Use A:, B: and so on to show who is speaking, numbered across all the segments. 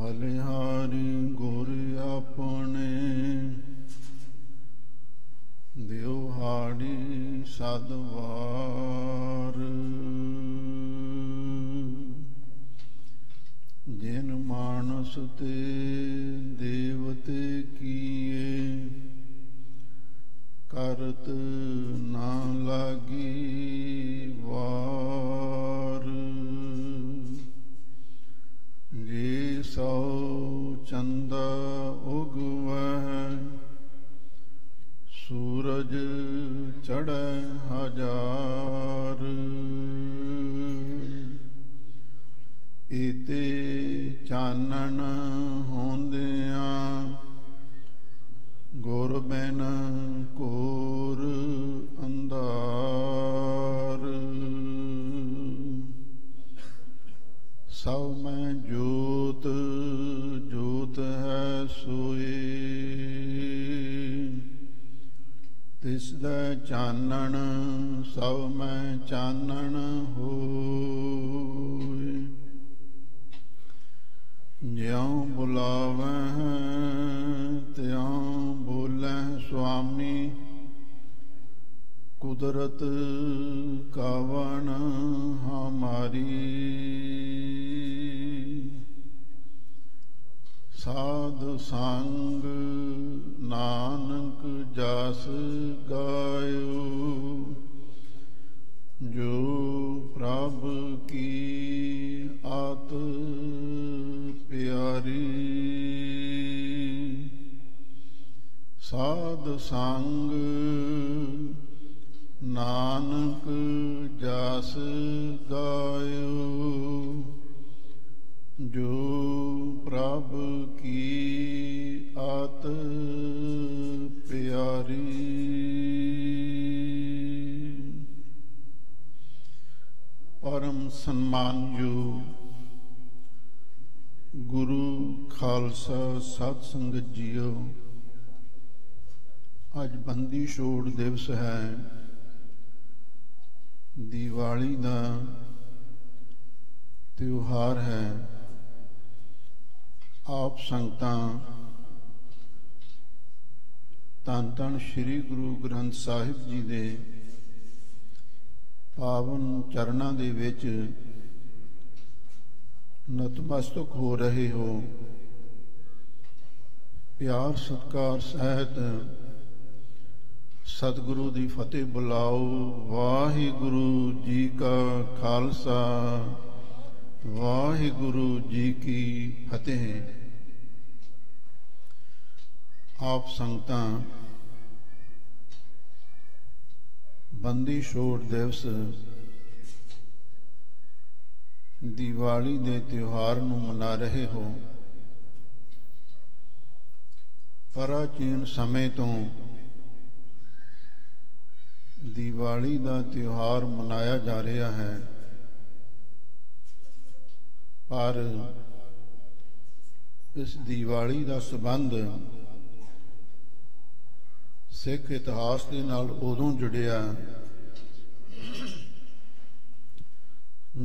A: बलिहारी गुर अपने दिवहाड़ी सदवार जिन मानस ते देवते किए करत ना लागी वार जे सौ चंदा उगवह सूरज चढ़े हजार इते चानन होंदियां गुर बिन कोर अंधार सब में जोत जोत है सोए तिसदा चानन सब में चानन होए ज्यों बुलावह त्यों बोलें स्वामी कुदरत कावन हमारी साध संग नानक जस गायो जो प्रभ की आत प्यारी साध संग नानक जस गायो जो प्रभ की आत प्यारी। परम सम्मानयोग गुरु खालसा सत संगत जीओ, अज बंदी छोड़ दिवस है। दिवाली का त्योहार है। आप संगतां धन धन श्री गुरु ग्रंथ साहिब जी दे पावन चरणां दे विच नतमस्तक हो रहे हो। प्यार सत्कार सहित सतगुरु दी फतेह बुलाओ। वाहिगुरु जी का खालसा वाहिगुरु जी की फतेह। आप संगतां बंदी छोड़ दिवस दिवाली दे त्योहार नूं मना रहे हो। प्राचीन समय तो दिवाली का त्योहार मनाया जा रहा है, पर इस दिवाली का संबंध सिख इतिहास के नाल उदों जुड़िया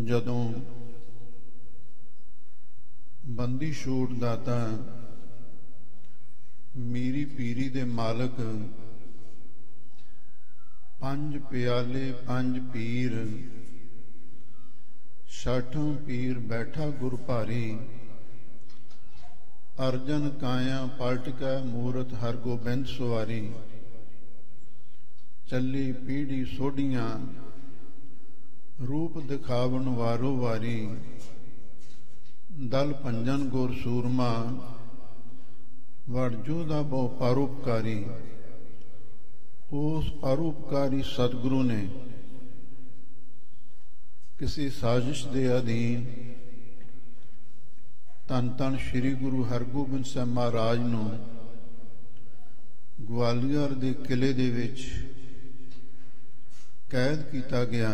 A: जदों बंदी छोड़ दाता मीरी पीरी दे मालक पंज प्याले पंज पीर छठों पीर बैठा गुर भारी अर्जन काया पलट कै मूरत हर गोबिंद सवारी चली पीढ़ी सोडियां रूप दिखावन वारो वारी दल पंजन गुर सूरमा वड़जोदा बहु परोपकारी। उस परोपकारी सतगुरु ने किसी साजिश के अधीन धन धन श्री गुरु हरगोबिंद साहब महाराज नूं ग्वालियर के किले दे विच कैद किया गया।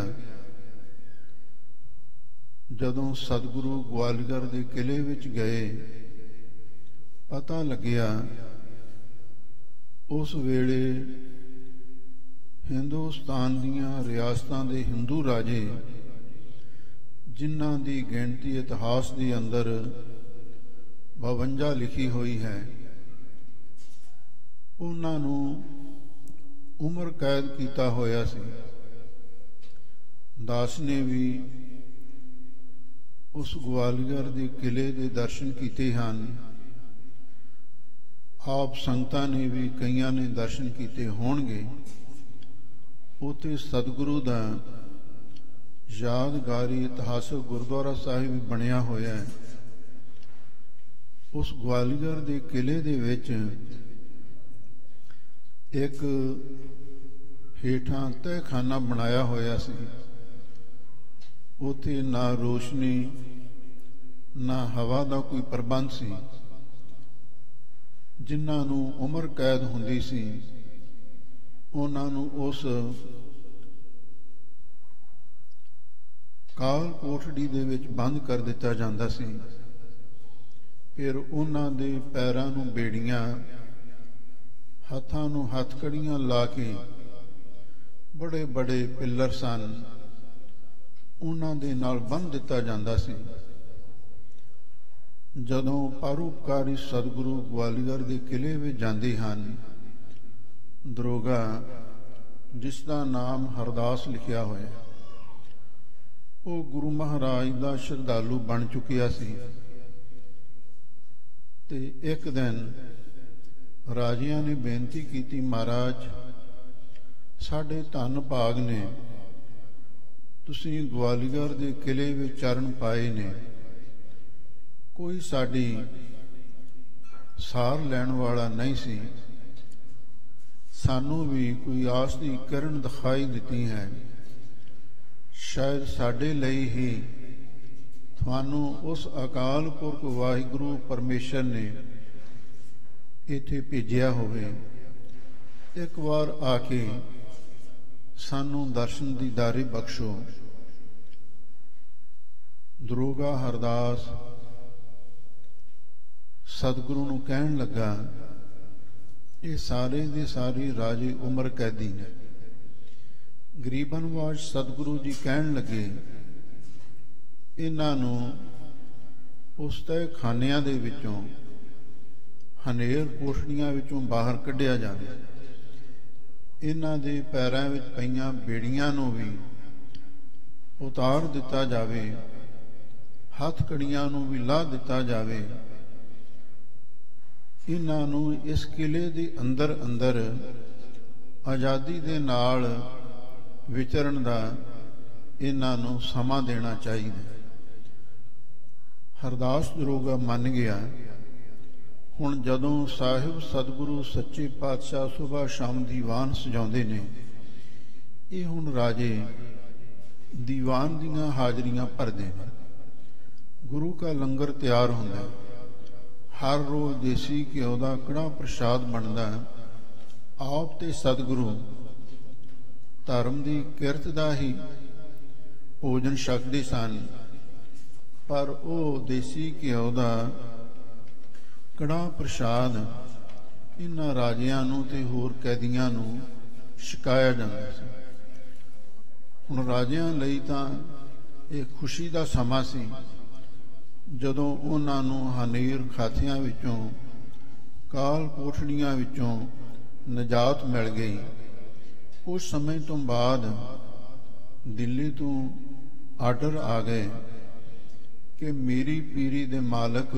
A: जदों सतगुरु ग्वालियर के किले विच गए, पता लग्या उस वेले हिंदुस्तान दीयां रियासतां दे हिंदू राजे जिन्हां दी गिणती इतिहास के अंदर 52 ਲਿਖੀ ਹੋਈ ਹੈ। ਉਹਨਾਂ ਨੂੰ ਉਮਰ ਕੈਦ ਕੀਤਾ ਹੋਇਆ ਸੀ। ਦਾਸ ਨੇ ਵੀ ਉਸ ਗਵਾਲੀਅਰ ਦੇ ਕਿਲੇ ਦੇ ਦਰਸ਼ਨ ਕੀਤੇ ਹਨ। ਆਪ ਸੰਗਤਾਂ ਨੇ ਵੀ ਕਈਆਂ ਨੇ ਦਰਸ਼ਨ ਕੀਤੇ ਹੋਣਗੇ। ਉੱਥੇ ਸਤਿਗੁਰੂ ਦਾ ਯਾਦਗਾਰੀ ਇਤਿਹਾਸਕ ਗੁਰਦੁਆਰਾ ਸਾਹਿਬ ਵੀ ਬਣਿਆ ਹੋਇਆ ਹੈ। ਉਸ ਗਵਾਲੀਅਰ ਦੇ ਕਿਲੇ ਦੇ ਵਿੱਚ ਇੱਕ ਹੇਠਾਂ ਤਹਿਖਾਨਾ ਬਣਾਇਆ ਹੋਇਆ ਸੀ। ਉੱਥੇ ਨਾ ਰੋਸ਼ਨੀ ਨਾ ਹਵਾ ਦਾ ਕੋਈ ਪ੍ਰਬੰਧ ਸੀ। ਜਿਨ੍ਹਾਂ ਨੂੰ ਉਮਰ ਕੈਦ ਹੁੰਦੀ ਸੀ ਉਹਨਾਂ ਨੂੰ ਉਸ ਕਾਲ ਕੋਠੜੀ ਦੇ ਵਿੱਚ ਬੰਦ ਕਰ ਦਿੱਤਾ ਜਾਂਦਾ ਸੀ। ਫਿਰ ਉਹਨਾਂ ਦੇ ਪੈਰਾਂ ਨੂੰ ਬੇੜੀਆਂ, ਹੱਥਾਂ ਨੂੰ ਹੱਥਕੜੀਆਂ ਲਾ ਕੇ ਬੜੇ ਬੜੇ ਪਿੱਲਰ ਸਨ, ਉਹਨਾਂ ਦੇ ਨਾਲ ਬੰਨ੍ਹ ਦਿੱਤਾ ਜਾਂਦਾ ਸੀ। ਜਦੋਂ ਪਰਉਪਕਾਰੀ ਸਤਿਗੁਰੂ ਗਵਾਲੀਅਰ ਦੇ ਕਿਲੇ ਵਿੱਚ ਜਾਂਦੇ ਹਨ, ਦਰੋਗਾ ਜਿਸ ਦਾ ਨਾਮ ਹਰਦਾਸ ਲਿਖਿਆ ਹੋਇਆ, ਉਹ ਗੁਰੂ ਮਹਾਰਾਜ ਦਾ ਸ਼ਰਧਾਲੂ ਬਣ ਚੁੱਕਿਆ ਸੀ। ਤੇ ਇੱਕ ਦਿਨ ਰਾਜਿਆਂ ਨੇ ਬੇਨਤੀ ਕੀਤੀ, ਮਹਾਰਾਜ ਸਾਡੇ ਧੰਨ ਭਾਗ ਨੇ, ਤੁਸੀਂ ਗਵਾਲੀਅਰ ਦੇ ਕਿਲੇ ਵਿੱਚ ਚਰਨ ਪਾਏ ਨੇ, ਕੋਈ ਸਾਡੀ ਸਾਰ ਲੈਣ ਵਾਲਾ ਨਹੀਂ ਸੀ। ਸਾਨੂੰ ਵੀ ਕੋਈ ਆਸ ਦੀ ਕਿਰਨ ਦਿਖਾਈ ਦਿੱਤੀ ਹੈ। ਸ਼ਾਇਦ ਸਾਡੇ ਲਈ ਹੀ ਤੁਹਾਨੂੰ ਉਸ ਅਕਾਲ ਪੁਰਖ ਵਾਹਿਗੁਰੂ ਪਰਮੇਸ਼ਰ ਨੇ ਇੱਥੇ ਭੇਜਿਆ ਹੋਵੇ। ਇੱਕ ਵਾਰ ਆ ਕੇ ਸਾਨੂੰ ਦਰਸ਼ਨ ਦੀਦਾਰੇ ਬਖਸ਼ੋ। ਦਰੋਗਾ ਹਰਦਾਸ ਸਤਿਗੁਰੂ ਨੂੰ ਕਹਿਣ ਲੱਗਾ, ਇਹ ਸਾਰੇ ਦੇ ਸਾਰੇ ਰਾਜੇ ਉਮਰ ਕੈਦੀ ਨੇ। ਗਰੀਬਾਂ ਨਵਾਜ਼ ਸਤਿਗੁਰੂ ਜੀ ਕਹਿਣ ਲੱਗੇ, ਇਹਨਾਂ ਨੂੰ ਉਸ ਤਹਿਖਾਨਿਆਂ ਦੇ ਵਿੱਚੋਂ, ਹਨੇਰ ਕੋਠੜੀਆਂ ਵਿੱਚੋਂ ਬਾਹਰ ਕੱਢਿਆ ਜਾਵੇ। ਇਹਨਾਂ ਦੇ ਪੈਰਾਂ ਵਿੱਚ ਪਈਆਂ ਬੇੜੀਆਂ ਨੂੰ ਵੀ ਉਤਾਰ ਦਿੱਤਾ ਜਾਵੇ, ਹੱਥ ਕੜੀਆਂ ਨੂੰ ਵੀ ਲਾਹ ਦਿੱਤਾ ਜਾਵੇ। ਇਹਨਾਂ ਨੂੰ ਇਸ ਕਿਲੇ ਦੇ ਅੰਦਰ ਅੰਦਰ ਆਜ਼ਾਦੀ ਦੇ ਨਾਲ ਵਿਚਰਨ ਦਾ ਇਹਨਾਂ ਨੂੰ ਸਮਾਂ ਦੇਣਾ ਚਾਹੀਦਾ। ਹਰਦਾਸ ਦਰੋਗਾ ਮੰਨ ਗਿਆ। ਹੁਣ ਜਦੋਂ ਸਾਹਿਬ ਸਤਿਗੁਰੂ ਸੱਚੇ ਪਾਤਸ਼ਾਹ ਸੁਬਹ ਸ਼ਾਮ ਦੀਵਾਨ ਸਜਾਉਂਦੇ ਨੇ, ਇਹ ਹੁਣ ਰਾਜੇ ਦੀਵਾਨ ਦੀਆਂ ਹਾਜ਼ਰੀਆਂ ਭਰਦੇ ਨੇ। ਗੁਰੂ ਕਾ ਲੰਗਰ ਤਿਆਰ ਹੁੰਦਾ, ਹਰ ਰੋਜ਼ ਦੇਸੀ ਘਿਓ ਦਾ ਕੜਾਹ ਪ੍ਰਸ਼ਾਦ ਬਣਦਾ। ਆਪ ਤੇ ਸਤਿਗੁਰੂ ਧਰਮ ਦੀ ਕਿਰਤ ਦਾ ਹੀ ਭੋਜਨ ਛਕਦੇ ਸਨ, ਪਰ ਉਹ ਦੇਸੀ ਘਿਓ ਦਾ ਕੜਾਹ ਪ੍ਰਸ਼ਾਦ ਇਹਨਾਂ ਰਾਜਿਆਂ ਨੂੰ ਤੇ ਹੋਰ ਕੈਦੀਆਂ ਨੂੰ ਛਕਾਇਆ ਜਾਂਦਾ ਸੀ। ਹੁਣ ਰਾਜਿਆਂ ਲਈ ਤਾਂ ਇਹ ਖੁਸ਼ੀ ਦਾ ਸਮਾਂ ਸੀ ਜਦੋਂ ਉਹਨਾਂ ਨੂੰ ਹਨੇਰ ਖਾਤਿਆਂ ਵਿੱਚੋਂ, ਕਾਲ ਕੋਠੜੀਆਂ ਵਿੱਚੋਂ ਨਜਾਤ ਮਿਲ ਗਈ। ਕੁਝ ਸਮੇਂ ਤੋਂ ਬਾਅਦ ਦਿੱਲੀ ਤੋਂ ਆਰਡਰ ਆ ਗਏ ਕਿ ਮੇਰੀ ਪੀਰੀ ਦੇ ਮਾਲਕ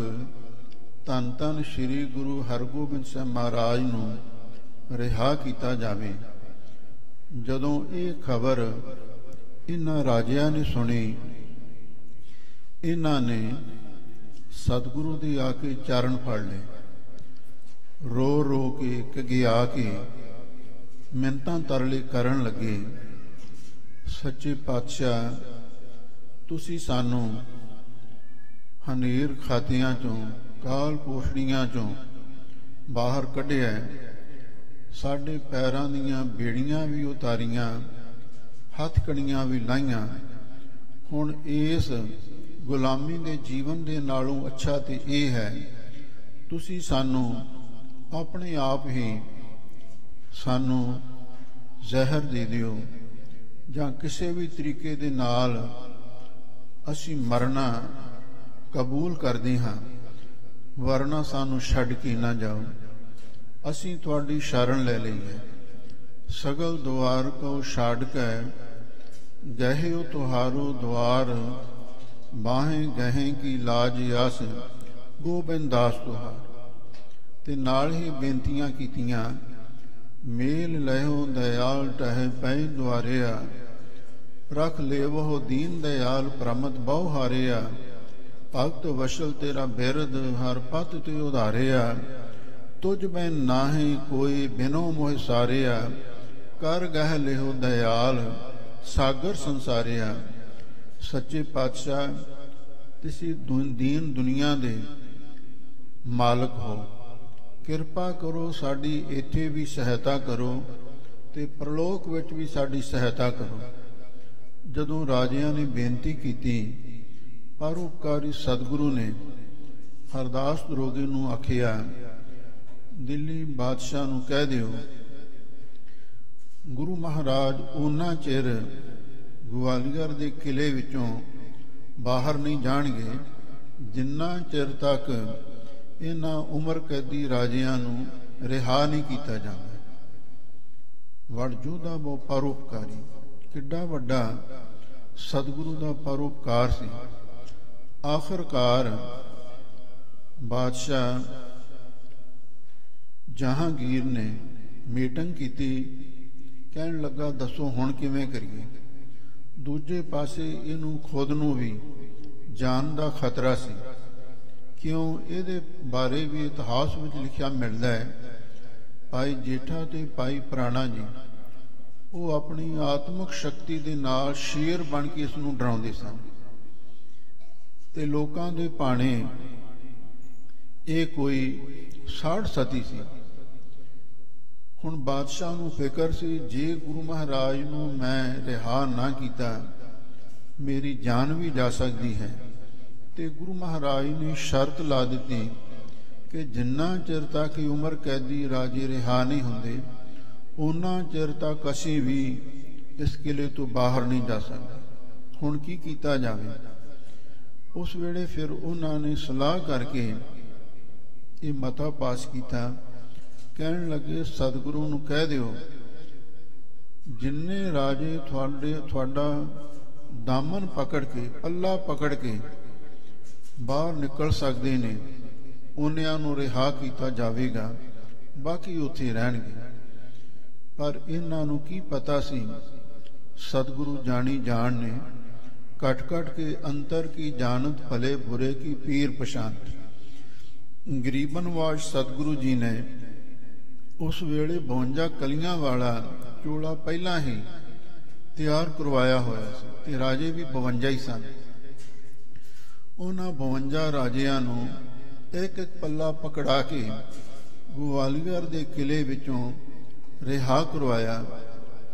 A: ਧੰਨ ਧੰਨ ਸ੍ਰੀ ਗੁਰੂ ਹਰਗੋਬਿੰਦ ਸਾਹਿਬ ਮਹਾਰਾਜ ਨੂੰ ਰਿਹਾ ਕੀਤਾ ਜਾਵੇ। ਜਦੋਂ ਇਹ ਖਬਰ ਇਹਨਾਂ ਰਾਜਿਆਂ ਨੇ ਸੁਣੀ, ਇਹਨਾਂ ਨੇ ਸਤਿਗੁਰੂ ਦੇ ਆ ਕੇ ਚਰਨ ਫੜ ਲਏ, ਰੋ ਰੋ ਕੇ ਕਗਿਆ ਕੇ ਮਿੰਨਤਾਂ ਤਰਲੇ ਕਰਨ ਲੱਗੇ, ਸੱਚੇ ਪਾਤਸ਼ਾਹ ਤੁਸੀਂ ਸਾਨੂੰ ਹਨੇਰ ਖਾਤਿਆਂ ਚੋਂ, ਕਾਲ ਕੋਠੜੀਆਂ ਚੋਂ ਬਾਹਰ ਕੱਢਿਆ, ਸਾਡੇ ਪੈਰਾਂ ਦੀਆਂ ਬੇੜੀਆਂ ਵੀ ਉਤਾਰੀਆਂ, ਹੱਥ ਕੜੀਆਂ ਵੀ ਲਾਈਆਂ। ਹੁਣ ਇਸ ਗੁਲਾਮੀ ਦੇ ਜੀਵਨ ਦੇ ਨਾਲੋਂ ਅੱਛਾ ਤੇ ਇਹ ਹੈ, ਤੁਸੀਂ ਸਾਨੂੰ ਆਪਣੇ ਆਪ ਹੀ ਸਾਨੂੰ ਜ਼ਹਿਰ ਦੇ ਦਿਓ, ਜਾਂ ਕਿਸੇ ਵੀ ਤਰੀਕੇ ਦੇ ਨਾਲ ਅਸੀਂ ਮਰਨਾ ਕਬੂਲ ਕਰਦੇ ਹਾਂ। ਵਰਨਾ ਸਾਨੂੰ ਛੱਡ ਕੇ ਨਾ ਜਾਓ। ਅਸੀਂ ਤੁਹਾਡੀ ਸ਼ਰਨ ਲੈ ਲਈ ਹੈ। ਸਗਲ ਦੁਆਰ ਕੋ ਛਾੜ ਕੇ ਗਹਿਓ ਤੁਹਾਰੋ ਦੁਆਰ, ਬਾਹੇ ਗਹਿ ਕੀ ਲਾਜ ਆਸ, ਗੋਬਿੰਦ ਦਾਸ ਤੁਹਾਰ। ਤੇ ਨਾਲ ਹੀ ਬੇਨਤੀਆਂ ਕੀਤੀਆਂ, ਮੇਲ ਲਹਿਓ ਦਇਆਲ ਟਹਿ ਪੈ ਦੁਆਰਿਆ, ਰਖ ਲੇਵੋ ਦੀਨ ਦਇਆਲ ਪ੍ਰਮਤ ਬਹੁ ਹਾਰਿਆ, ਭਗਤ ਵਸ਼ਲ ਤੇਰਾ ਬਿਰਦ ਹਰ ਪਤ ਤੇ ਉਧਾਰਿਆ, ਤੁਝ ਮੈਂ ਨਾਹੀ ਕੋਈ ਬਿਨੋ ਮੋਹ ਸਾਰਿਆ, ਕਰ ਗਹਿ ਲਿਓ ਦਇਆਲ ਸਾਗਰ ਸੰਸਾਰਿਆ। ਸੱਚੇ ਪਾਤਸ਼ਾਹ ਤੁਸੀਂ ਦੀਨ ਦੁਨੀਆ ਦੇ ਮਾਲਕ ਹੋ, ਕਿਰਪਾ ਕਰੋ ਸਾਡੀ ਇੱਥੇ ਵੀ ਸਹਾਇਤਾ ਕਰੋ ਤੇ ਪ੍ਰਲੋਕ ਵਿੱਚ ਵੀ ਸਾਡੀ ਸਹਾਇਤਾ ਕਰੋ। ਜਦੋਂ ਰਾਜਿਆਂ ਨੇ ਬੇਨਤੀ ਕੀਤੀ, ਪਰਉਪਕਾਰੀ ਸਤਿਗੁਰੂ ਨੇ ਹਰਦਾਸ ਦਰੋਗੀ ਨੂੰ ਆਖਿਆ, ਦਿੱਲੀ ਬਾਦਸ਼ਾਹ ਨੂੰ ਕਹਿ ਦਿਓ ਗੁਰੂ ਮਹਾਰਾਜ ਉਹਨਾਂ ਚਿਰ ਗਵਾਲੀਅਰ ਦੇ ਕਿਲੇ ਵਿੱਚੋਂ ਬਾਹਰ ਨਹੀਂ ਜਾਣਗੇ ਜਿੰਨਾ ਚਿਰ ਤੱਕ ਇਹਨਾਂ ਉਮਰ ਕੈਦੀ ਰਾਜਿਆਂ ਨੂੰ ਰਿਹਾ ਨਹੀਂ ਕੀਤਾ ਜਾਂਦਾ। ਵਡਜੋਧਾ ਬਹੁ ਪਰਉਪਕਾਰੀ, ਕਿੱਡਾ ਵੱਡਾ ਸਤਿਗੁਰੂ ਦਾ ਪਰਉਪਕਾਰ ਸੀ। ਆਖਰਕਾਰ ਬਾਦਸ਼ਾਹ ਜਹਾਂਗੀਰ ਨੇ ਮੀਟਿੰਗ ਕੀਤੀ, ਕਹਿਣ ਲੱਗਾ ਦੱਸੋ ਹੁਣ ਕਿਵੇਂ ਕਰੀਏ। ਦੂਜੇ ਪਾਸੇ ਇਹਨੂੰ ਖੁਦ ਨੂੰ ਵੀ ਜਾਨ ਦਾ ਖਤਰਾ ਸੀ, ਕਿਉਂ ਇਹਦੇ ਬਾਰੇ ਵੀ ਇਤਿਹਾਸ ਵਿੱਚ ਲਿਖਿਆ ਮਿਲਦਾ ਹੈ। ਭਾਈ ਜੇਠਾ ਤੇ ਭਾਈ ਪ੍ਰਾਣਾ ਜੀ ਉਹ ਆਪਣੀ ਆਤਮਿਕ ਸ਼ਕਤੀ ਦੇ ਨਾਲ ਸ਼ੇਰ ਬਣ ਕੇ ਇਸ ਨੂੰ ਡਰਾਉਂਦੇ ਸਨ ਤੇ ਲੋਕਾਂ ਦੇ ਭਾਣੇ ਇਹ ਕੋਈ ਸਾੜ ਸਤੀ ਸੀ। ਹੁਣ ਬਾਦਸ਼ਾਹ ਨੂੰ ਫਿਕਰ ਸੀ, ਜੇ ਗੁਰੂ ਮਹਾਰਾਜ ਨੂੰ ਮੈਂ ਰਿਹਾ ਨਾ ਕੀਤਾ ਮੇਰੀ ਜਾਨ ਵੀ ਜਾ ਸਕਦੀ ਹੈ। ਤੇ ਗੁਰੂ ਮਹਾਰਾਜ ਨੇ ਸ਼ਰਤ ਲਾ ਦਿੱਤੀ ਕਿ ਜਿੰਨਾ ਚਿਰ ਤੱਕ ਉਮਰ ਕੈਦੀ ਰਾਜੇ ਰਿਹਾ ਨਹੀਂ ਹੁੰਦੇ, ਉਹਨਾਂ ਚਿਰ ਤੱਕ ਅਸੀਂ ਵੀ ਇਸ ਕਿਲੇ ਤੋਂ ਬਾਹਰ ਨਹੀਂ ਜਾ ਸਕਦੇ। ਹੁਣ ਕੀ ਕੀਤਾ ਜਾਵੇ? ਉਸ ਵੇਲੇ ਫਿਰ ਉਹਨਾਂ ਨੇ ਸਲਾਹ ਕਰਕੇ ਇਹ ਮਤਾ ਪਾਸ ਕੀਤਾ। ਕਹਿਣ ਲੱਗੇ ਸਤਿਗੁਰੂ ਨੂੰ ਕਹਿ ਦਿਓ ਜਿੰਨੇ ਰਾਜੇ ਤੁਹਾਡਾ ਦਾਮਨ ਪਕੜ ਕੇ ਪੱਲਾ ਪਕੜ ਕੇ ਬਾਹਰ ਨਿਕਲ ਸਕਦੇ ਨੇ ਉਹਨਿਆਂ ਨੂੰ ਰਿਹਾ ਕੀਤਾ ਜਾਵੇਗਾ, ਬਾਕੀ ਉੱਥੇ ਰਹਿਣਗੇ। ਪਰ ਇਹਨਾਂ ਨੂੰ ਕੀ ਪਤਾ ਸੀ ਸਤਿਗੁਰੂ ਜਾਣੀ ਜਾਣ ਨੇ कट कट के अंतर की जानत भले बुरे की पीर पशांत। गरीबनवाज सतगुरु जी ने उस वेले 52 कलियां वाला चोला पहला ही तैयार करवाया होया सी ते राजे भी 52 ही सन। उन्हां 52 राजियां नूं एक एक पल्ला पकड़ा के ग्वालियर दे किले विचों रिहा करवाया।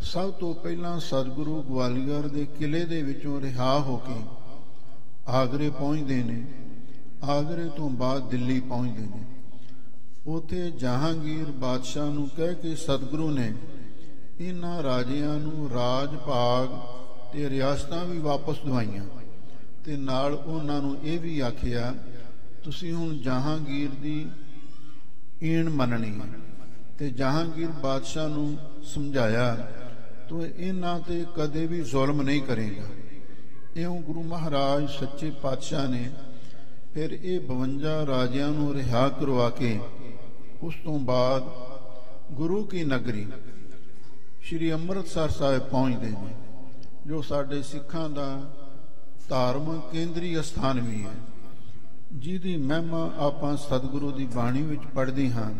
A: सब तो पहला सतगुरु ग्वालियर के किले दे विचों रिहा होके आगरे पहुंचते ने, आगरे तो बाद दिल्ली पहुंचते ने। उथे जहांगीर बादशाह नूं कह के सतगुरु ने इन्हां राजियां नूं राज भाग ते रियासतां भी वापस दवाइयां ते नाल उन्हां नूं इह भी आखिया तुसीं हुण जहांगीर दी ईण मननी है। ते जहांगीर बादशाह नूं समझाया तो इन्हां ते कदे भी जुल्म नहीं करेगा। इउं गुरु महाराज सच्चे पातशाह ने फिर ये 52 राजियां नूं रिहा करवा के उस तो बाद गुरु की नगरी श्री अमृतसर साहिब पहुंचते हैं, जो साडे सिखां दा धार्मिक केंद्री स्थान भी है, जिहदी महिमा आपां सतगुरु दी बाणी विच पढ़दे हां।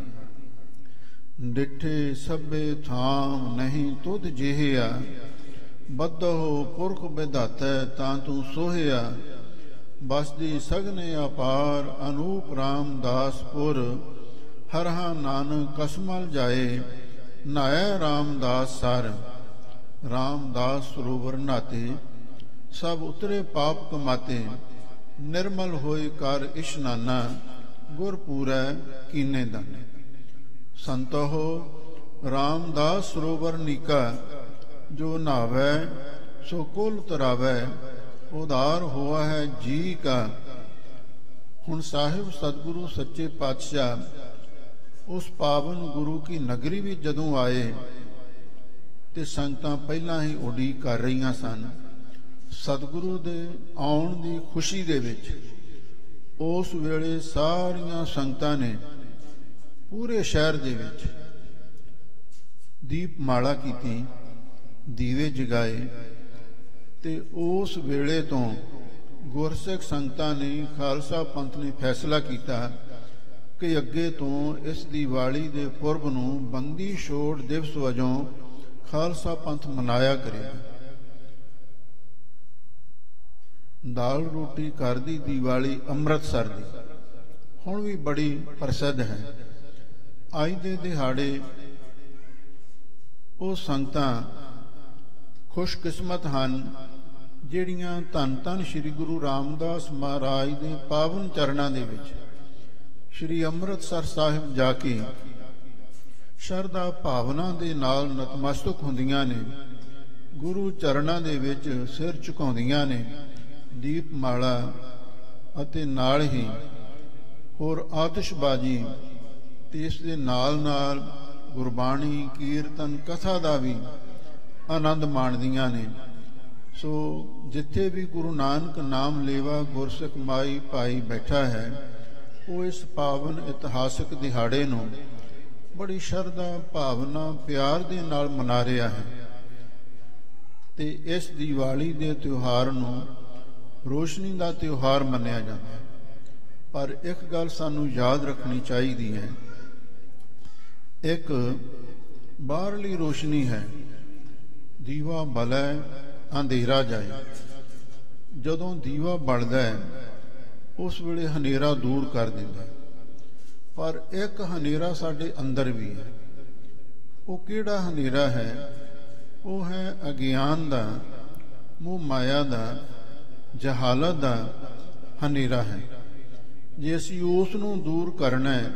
A: डिठे सभे थाम नहीं तुध जिहिया, बद्धो पुरख विधातै तां तू सोहिया। बसदी सगने अपार अनूप रामदासपुर, हरहा नानक कसमल जाए नाया रामदास सर। रामदास सरोवर नाते सब उतरे पाप कमाते, निर्मल होए कर इशनाना गुरपूरै कीने दाने। संतो रामदास सरोवर नीका, जो नावै सो कुल तरावै, उदार हुआ है जी का। ਹੁਣ ਸਾਹਿਬ ਸਤਿਗੁਰੂ ਸੱਚੇ ਪਾਤਸ਼ਾਹ ਉਸ ਪਾਵਨ ਗੁਰੂ ਕੀ ਨਗਰੀ ਵਿੱਚ ਜਦੋਂ ਆਏ ਤੇ ਸੰਗਤਾਂ ਪਹਿਲਾਂ ਹੀ ਉਡੀਕ ਕਰ ਰਹੀਆਂ ਸਨ। ਸਤਿਗੁਰੂ ਦੇ ਆਉਣ ਦੀ ਖੁਸ਼ੀ ਦੇ ਵਿੱਚ ਉਸ ਵੇਲੇ ਸਾਰੀਆਂ ਸੰਗਤਾਂ ਨੇ ਪੂਰੇ ਸ਼ਹਿਰ ਦੇ ਵਿੱਚ ਦੀਪਮਾਲਾ ਕੀਤੀ, ਦੀਵੇ ਜਗਾਏ ਤੇ ਉਸ ਵੇਲੇ ਤੋਂ ਗੁਰਸਿੱਖ ਸੰਗਤਾਂ ਨੇ, ਖਾਲਸਾ ਪੰਥ ਨੇ ਫੈਸਲਾ ਕੀਤਾ ਕਿ ਅੱਗੇ ਤੋਂ ਇਸ ਦੀਵਾਲੀ ਦੇ ਪੁਰਬ ਨੂੰ ਬੰਦੀ ਛੋੜ ਦਿਵਸ ਵਜੋਂ ਖਾਲਸਾ ਪੰਥ ਮਨਾਇਆ ਕਰੇਗਾ। ਦਾਲ ਰੋਟੀ ਘਰ ਦੀ ਦੀਵਾਲੀ ਅੰਮ੍ਰਿਤਸਰ ਦੀ ਹੁਣ ਵੀ ਬੜੀ ਪ੍ਰਸਿੱਧ ਹੈ। ਅੱਜ ਦੇ ਦਿਹਾੜੇ ਉਹ ਸੰਗਤਾਂ ਖੁਸ਼ਕਿਸਮਤ ਹਨ ਜਿਹੜੀਆਂ ਧੰਨ ਧੰਨ ਸ੍ਰੀ ਗੁਰੂ ਰਾਮਦਾਸ ਮਹਾਰਾਜ ਦੇ ਪਾਵਨ ਚਰਨਾਂ ਦੇ ਵਿੱਚ ਸ੍ਰੀ ਅੰਮ੍ਰਿਤਸਰ ਸਾਹਿਬ ਜਾ ਕੇ ਸ਼ਰਧਾ ਭਾਵਨਾ ਦੇ ਨਾਲ ਨਤਮਸਤਕ ਹੁੰਦੀਆਂ ਨੇ, ਗੁਰੂ ਚਰਨਾਂ ਦੇ ਵਿੱਚ ਸਿਰ ਝੁਕਾਉਂਦੀਆਂ ਨੇ, ਦੀਪਮਾਲਾ ਅਤੇ ਨਾਲ ਹੀ ਹੋਰ ਆਤਿਸ਼ਬਾਜ਼ੀ ਤੇ ਇਸ ਦੇ ਨਾਲ ਨਾਲ ਗੁਰਬਾਣੀ, ਕੀਰਤਨ, ਕਥਾ ਦਾ ਵੀ ਆਨੰਦ ਮਾਣਦੀਆਂ ਨੇ। ਸੋ ਜਿੱਥੇ ਵੀ ਗੁਰੂ ਨਾਨਕ ਨਾਮ ਲੇਵਾ ਗੁਰਸਿੱਖ ਮਾਈ ਭਾਈ ਬੈਠਾ ਹੈ, ਉਹ ਇਸ ਪਾਵਨ ਇਤਿਹਾਸਕ ਦਿਹਾੜੇ ਨੂੰ ਬੜੀ ਸ਼ਰਧਾ ਭਾਵਨਾ ਪਿਆਰ ਦੇ ਨਾਲ ਮਨਾ ਰਿਹਾ ਹੈ ਤੇ ਇਸ ਦੀਵਾਲੀ ਦੇ ਤਿਉਹਾਰ ਨੂੰ ਰੋਸ਼ਨੀ ਦਾ ਤਿਉਹਾਰ ਮੰਨਿਆ ਜਾਂਦਾ ਹੈ। ਪਰ ਇੱਕ ਗੱਲ ਸਾਨੂੰ ਯਾਦ ਰੱਖਣੀ ਚਾਹੀਦੀ ਹੈ, ਇੱਕ ਬਾਹਰਲੀ ਰੋਸ਼ਨੀ ਹੈ, ਦੀਵਾ ਬਲੈ ਅੰਧੇਰਾ ਜਾਏ। ਜਦੋਂ ਦੀਵਾ ਬਲਦਾ ਹੈ ਉਸ ਵੇਲੇ ਹਨੇਰਾ ਦੂਰ ਕਰ ਦਿੰਦਾ ਹੈ, ਪਰ ਇੱਕ ਹਨੇਰਾ ਸਾਡੇ ਅੰਦਰ ਵੀ ਹੈ। ਉਹ ਕਿਹੜਾ ਹਨੇਰਾ ਹੈ? ਉਹ ਹੈ ਅਗਿਆਨ ਦਾ, ਮੋਹ ਮਾਇਆ ਦਾ, ਜਹਾਲਤ ਦਾ ਹਨੇਰਾ ਹੈ। ਜੇ ਅਸੀਂ ਉਸ ਨੂੰ ਦੂਰ ਕਰਨਾ ਹੈ,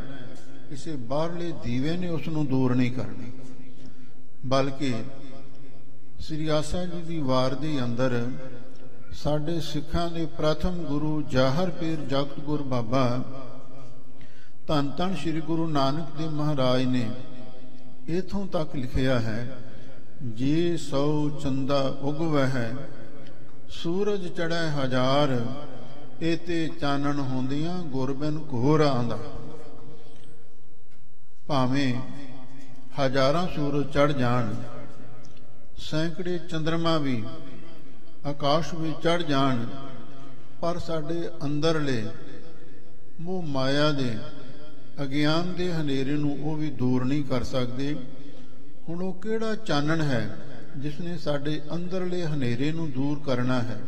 A: ਕਿਸੇ ਬਾਹਰਲੇ ਦੀਵੇ ਨੇ ਉਸ ਨੂੰ ਦੂਰ ਨਹੀਂ ਕਰਨਾ, ਬਲਕਿ ਸ੍ਰੀ ਆਸਾ ਜੀ ਦੀ ਵਾਰ ਦੇ ਅੰਦਰ ਸਾਡੇ ਸਿੱਖਾਂ ਦੇ ਪ੍ਰਥਮ ਗੁਰੂ ਜਾਹਰ ਪੀਰ ਜਗਤ ਗੁਰ ਬਾਬਾ ਧੰਨ ਧੰਨ ਸ੍ਰੀ ਗੁਰੂ ਨਾਨਕ ਦੇਵ ਮਹਾਰਾਜ ਨੇ ਇਥੋਂ ਤੱਕ ਲਿਖਿਆ ਹੈ, ਜੇ ਸੌ ਚੰਦਾ ਉਗਵੈ ਹੈ, ਸੂਰਜ ਚੜ੍ਹੈ ਹਜ਼ਾਰ, ਏਤੇ ਚਾਨਣ ਹੁੰਦੀਆਂ ਗੁਰਬਿਨ ਘੋਰ ਆਂਦਾ। ਭਾਵੇਂ ਹਜ਼ਾਰਾਂ ਸੂਰਜ ਚੜ੍ਹ ਜਾਣ, ਸੈਂਕੜੇ ਚੰਦਰਮਾ ਵੀ ਆਕਾਸ਼ ਵਿੱਚ ਚੜ੍ਹ ਜਾਣ, ਪਰ ਸਾਡੇ ਅੰਦਰਲੇ ਮੋਹ ਮਾਇਆ ਦੇ ਅਗਿਆਨ ਦੇ ਹਨੇਰੇ ਨੂੰ ਉਹ ਵੀ ਦੂਰ ਨਹੀਂ ਕਰ ਸਕਦੇ। ਹੁਣ ਉਹ ਕਿਹੜਾ ਚਾਨਣ ਹੈ ਜਿਸ ਨੇ ਸਾਡੇ ਅੰਦਰਲੇ ਹਨੇਰੇ ਨੂੰ ਦੂਰ ਕਰਨਾ ਹੈ?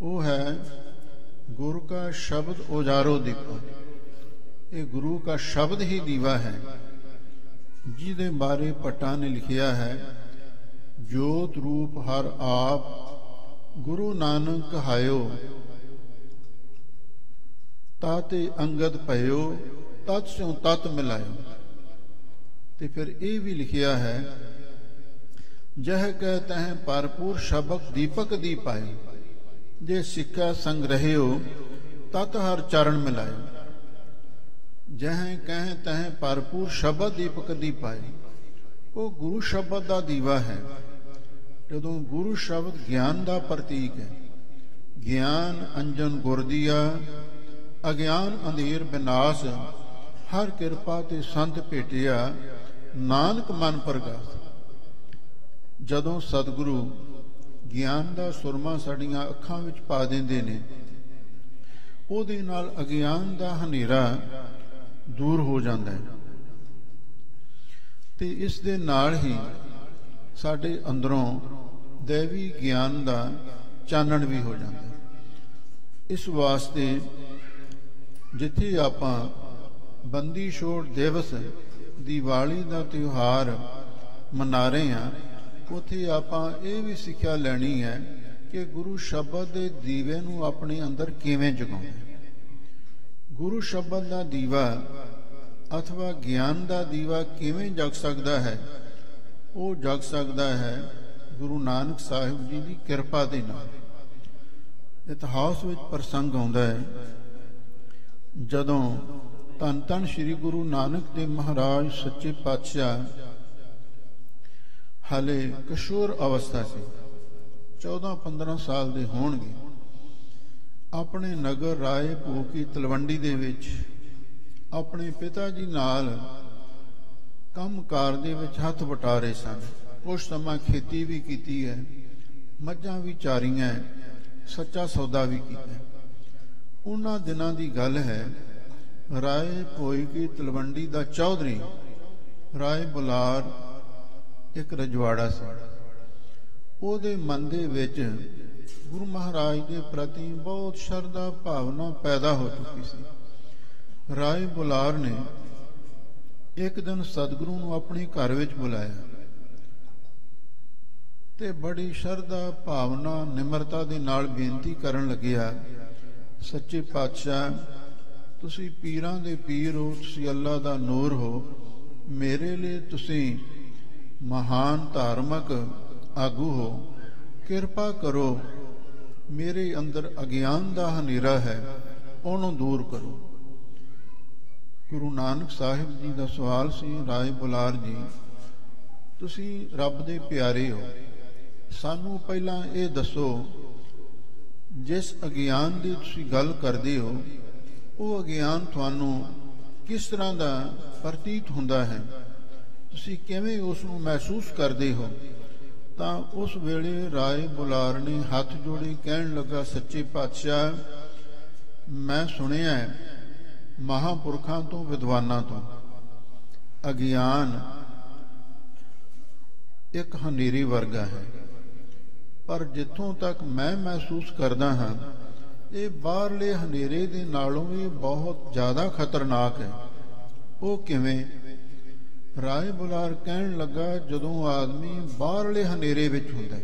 A: ਉਹ ਹੈ ਗੁਰੂ ਕਾ ਸ਼ਬਦ ਉਜਾਰੋ ਦੀਪੋ। ਇਹ ਗੁਰੂ ਕਾ ਸ਼ਬਦ ਹੀ ਦੀਵਾ ਹੈ, ਜਿਹਦੇ ਬਾਰੇ ਭੱਟਾਂ ਨੇ ਲਿਖਿਆ ਹੈ, ਜੋਤ ਰੂਪ ਹਰ ਆਪ ਗੁਰੂ ਨਾਨਕ ਕਹਾਇਓ, ਤਾਤੇ ਅੰਗਦ ਭਇਓ, ਤਤ ਸਿਉ ਤਤ ਮਿਲਾਇਓ। ਤੇ ਫਿਰ ਇਹ ਵੀ ਲਿਖਿਆ ਹੈ, ਜਹ ਕਹਿ ਤਹ ਭਰਪੂਰ ਸ਼ਬਕ ਦੀਪਕ ਦੀ ਪਾਏ, ਜੇ ਸਿੱਖਾ ਸੰਗ ਰਹਿਓ, ਤਤ ਹਰ ਚਰਨ ਮਿਲਾਇਓ। ਜਹ ਕਹਿ ਤਹ ਭਰਪੂਰ ਸ਼ਬਦ ਦੀਪਕ ਦੀ ਪਾਏ, ਉਹ ਗੁਰੂ ਸ਼ਬਦ ਦਾ ਦੀਵਾ ਹੈ। ਜਦੋਂ ਗੁਰੂ ਸ਼ਬਦ ਗਿਆਨ ਦਾ ਪ੍ਰਤੀਕ ਹੈ, ਗਿਆਨ ਅੰਜਨ ਗੁਰ ਦੀਆ, ਅਗਿਆਨ ਅੰਧੇਰ ਬਿਨਾਸ਼, ਹਰ ਕਿਰਪਾ ਤੇ ਸੰਤ ਭੇਟਿਆ, ਨਾਨਕ ਮਨ ਪ੍ਰਗਾਸ। ਜਦੋਂ ਸਤਿਗੁਰੂ ਗਿਆਨ ਦਾ ਸੁਰਮਾ ਸਾਡੀਆਂ ਅੱਖਾਂ ਵਿੱਚ ਪਾ ਦਿੰਦੇ ਨੇ, ਉਹਦੇ ਨਾਲ ਅਗਿਆਨ ਦਾ ਹਨੇਰਾ ਦੂਰ ਹੋ ਜਾਂਦਾ ਹੈ ਤੇ ਇਸ ਦੇ ਨਾਲ ਹੀ ਸਾਡੇ ਅੰਦਰੋਂ ਦੇਵੀ ਗਿਆਨ ਦਾ ਚਾਨਣ ਵੀ ਹੋ ਜਾਂਦਾ ਹੈ। ਇਸ ਵਾਸਤੇ ਜਿੱਥੇ ਆਪਾਂ ਬੰਦੀ ਛੋੜ ਦਿਵਸ ਦੀਵਾਲੀ ਦਾ ਤਿਉਹਾਰ ਮਨਾ ਰਹੇ ਹਾਂ, ਉੱਥੇ ਆਪਾਂ ਇਹ ਵੀ ਸਿੱਖਿਆ ਲੈਣੀ ਹੈ ਕਿ ਗੁਰੂ ਸ਼ਬਦ ਦੇ ਦੀਵੇ ਨੂੰ ਆਪਣੇ ਅੰਦਰ ਕਿਵੇਂ ਜਗਾਉਣਾ। ਗੁਰੂ ਸ਼ਬਦ ਦਾ ਦੀਵਾ ਅਥਵਾ ਗਿਆਨ ਦਾ ਦੀਵਾ ਕਿਵੇਂ ਜਗ ਸਕਦਾ ਹੈ? ਉਹ ਜਗ ਸਕਦਾ ਹੈ ਗੁਰੂ ਨਾਨਕ ਸਾਹਿਬ ਜੀ ਦੀ ਕਿਰਪਾ ਦੇ ਨਾਲ। ਇਤਿਹਾਸ ਵਿੱਚ ਪ੍ਰਸੰਗ ਆਉਂਦਾ ਹੈ, ਜਦੋਂ ਧੰਨ ਧੰਨ ਸ੍ਰੀ ਗੁਰੂ ਨਾਨਕ ਦੇਵ ਮਹਾਰਾਜ ਸੱਚੇ ਪਾਤਸ਼ਾਹ ਹਾਲੇ ਕਿਸ਼ੋਰ ਅਵਸਥਾ ਸੀ, 14-15 ਸਾਲ ਦੇ ਹੋਣਗੇ, ਆਪਣੇ ਨਗਰ ਰਾਏ ਭੋਗ ਕੀ ਤਲਵੰਡੀ ਦੇ ਵਿੱਚ ਆਪਣੇ ਪਿਤਾ ਜੀ ਨਾਲ ਕੰਮਕਾਰ ਦੇ ਵਿੱਚ ਹੱਥ ਵਟਾ ਰਹੇ ਸਨ। ਕੁਛ ਸਮਾਂ ਖੇਤੀ ਵੀ ਕੀਤੀ ਹੈ, ਮੱਝਾਂ ਵੀ ਚਾਰੀਆਂ, ਸੱਚਾ ਸੌਦਾ ਵੀ ਕੀਤਾ। ਉਹਨਾਂ ਦਿਨਾਂ ਦੀ ਗੱਲ ਹੈ, ਰਾਏ ਭੋਗ ਕੀ ਤਲਵੰਡੀ ਦਾ ਚੌਧਰੀ ਰਾਏ ਬੁਲਾਰ ਇੱਕ ਰਜਵਾੜਾ ਸੀ। ਉਹਦੇ ਮਨ ਦੇ ਵਿੱਚ ਗੁਰੂ ਮਹਾਰਾਜ ਦੇ ਪ੍ਰਤੀ ਬਹੁਤ ਸ਼ਰਧਾ ਭਾਵਨਾ ਪੈਦਾ ਹੋ ਚੁੱਕੀ ਸੀ। ਰਾਏ ਬੁਲਾਰ ਨੇ ਇੱਕ ਦਿਨ ਸਤਿਗੁਰੂ ਨੂੰ ਆਪਣੇ ਘਰ ਵਿੱਚ ਬੁਲਾਇਆ ਤੇ ਬੜੀ ਸ਼ਰਧਾ ਭਾਵਨਾ ਨਿਮਰਤਾ ਦੇ ਨਾਲ ਬੇਨਤੀ ਕਰਨ ਲੱਗਿਆ, ਸੱਚੇ ਪਾਤਸ਼ਾਹ ਤੁਸੀਂ ਪੀਰਾਂ ਦੇ ਪੀਰ ਹੋ, ਤੁਸੀਂ ਅੱਲਾ ਦਾ ਨੂਰ ਹੋ, ਮੇਰੇ ਲਈ ਤੁਸੀਂ ਮਹਾਨ ਧਾਰਮਿਕ ਆਗੂ ਹੋ, ਕਿਰਪਾ ਕਰੋ, ਮੇਰੇ ਅੰਦਰ ਅਗਿਆਨ ਦਾ ਹਨੇਰਾ ਹੈ, ਉਹਨੂੰ ਦੂਰ ਕਰੋ। ਗੁਰੂ ਨਾਨਕ ਸਾਹਿਬ ਜੀ ਦਾ ਸਵਾਲ ਸੀ, ਰਾਏ ਬੁਲਾਰ ਜੀ ਤੁਸੀਂ ਰੱਬ ਦੇ ਪਿਆਰੇ ਹੋ, ਸਾਨੂੰ ਪਹਿਲਾਂ ਇਹ ਦੱਸੋ ਜਿਸ ਅਗਿਆਨ ਦੀ ਤੁਸੀਂ ਗੱਲ ਕਰਦੇ ਹੋ ਉਹ ਅਗਿਆਨ ਤੁਹਾਨੂੰ ਕਿਸ ਤਰ੍ਹਾਂ ਦਾ ਪ੍ਰਤੀਤ ਹੁੰਦਾ ਹੈ, ਤੁਸੀਂ ਕਿਵੇਂ ਉਸ ਨੂੰ ਮਹਿਸੂਸ ਕਰਦੇ ਹੋ? ਤਾਂ ਉਸ ਵੇਲੇ ਰਾਏ ਬੁਲਾਰ ਨੇ ਹੱਥ ਜੋੜੇ ਕਹਿਣ ਲੱਗਾ, ਸੱਚੇ ਪਾਤਸ਼ਾਹ ਮੈਂ ਸੁਣਿਆ ਮਹਾਂਪੁਰਖਾਂ ਤੋਂ ਵਿਦਵਾਨਾਂ ਤੋਂ ਅਗਿਆਨ ਇੱਕ ਹਨੇਰੀ ਵਰਗਾ ਹੈ, ਪਰ ਜਿੱਥੋਂ ਤੱਕ ਮੈਂ ਮਹਿਸੂਸ ਕਰਦਾ ਹਾਂ ਇਹ ਬਾਹਰਲੇ ਹਨੇਰੇ ਦੇ ਨਾਲੋਂ ਵੀ ਬਹੁਤ ਜ਼ਿਆਦਾ ਖਤਰਨਾਕ ਹੈ। ਉਹ ਕਿਵੇਂ? ਰਾਏ ਬੁਲਾਰ ਕਹਿਣ ਲੱਗਾ, ਜਦੋਂ ਆਦਮੀ ਬਾਹਰਲੇ ਹਨੇਰੇ ਵਿੱਚ ਹੁੰਦਾ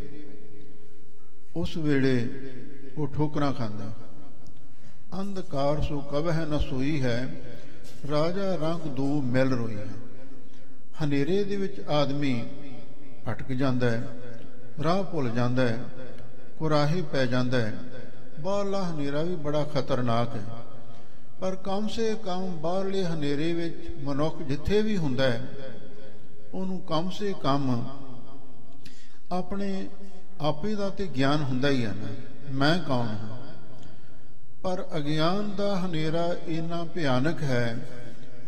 A: ਉਸ ਵੇਲੇ ਉਹ ਠੋਕਰਾਂ ਖਾਂਦਾ। ਅੰਧਕਾਰ ਸੋ ਕਵਹਿ ਨ ਸੋਈ ਹੈ, ਰਾਜਾ ਰੰਗ ਦੋ ਮਿਲ ਰੋਈ ਹੈ। ਹਨੇਰੇ ਦੇ ਵਿੱਚ ਆਦਮੀ ਭਟਕ ਜਾਂਦਾ ਹੈ, ਰਾਹ ਭੁੱਲ ਜਾਂਦਾ ਹੈ, ਕੁਰਾਹੇ ਪੈ ਜਾਂਦਾ ਹੈ। ਬਾਹਰਲਾ ਹਨੇਰਾ ਵੀ ਬੜਾ ਖਤਰਨਾਕ ਹੈ, ਪਰ ਕਮ ਸੇ ਕਮ ਬਾਹਰਲੇ ਹਨੇਰੇ ਵਿੱਚ ਮਨੁੱਖ ਜਿੱਥੇ ਵੀ ਹੁੰਦਾ ਹੈ ਉਹਨੂੰ ਕਮ ਸੇ ਕਮ ਆਪਣੇ ਆਪੇ ਦਾ ਤੇ ਗਿਆਨ ਹੁੰਦਾ ਹੀ ਹੈ ਨਾ, ਮੈਂ ਕੌਣ ਹਾਂ। ਪਰ ਅਗਿਆਨ ਦਾ ਹਨੇਰਾ ਇੰਨਾ ਭਿਆਨਕ ਹੈ,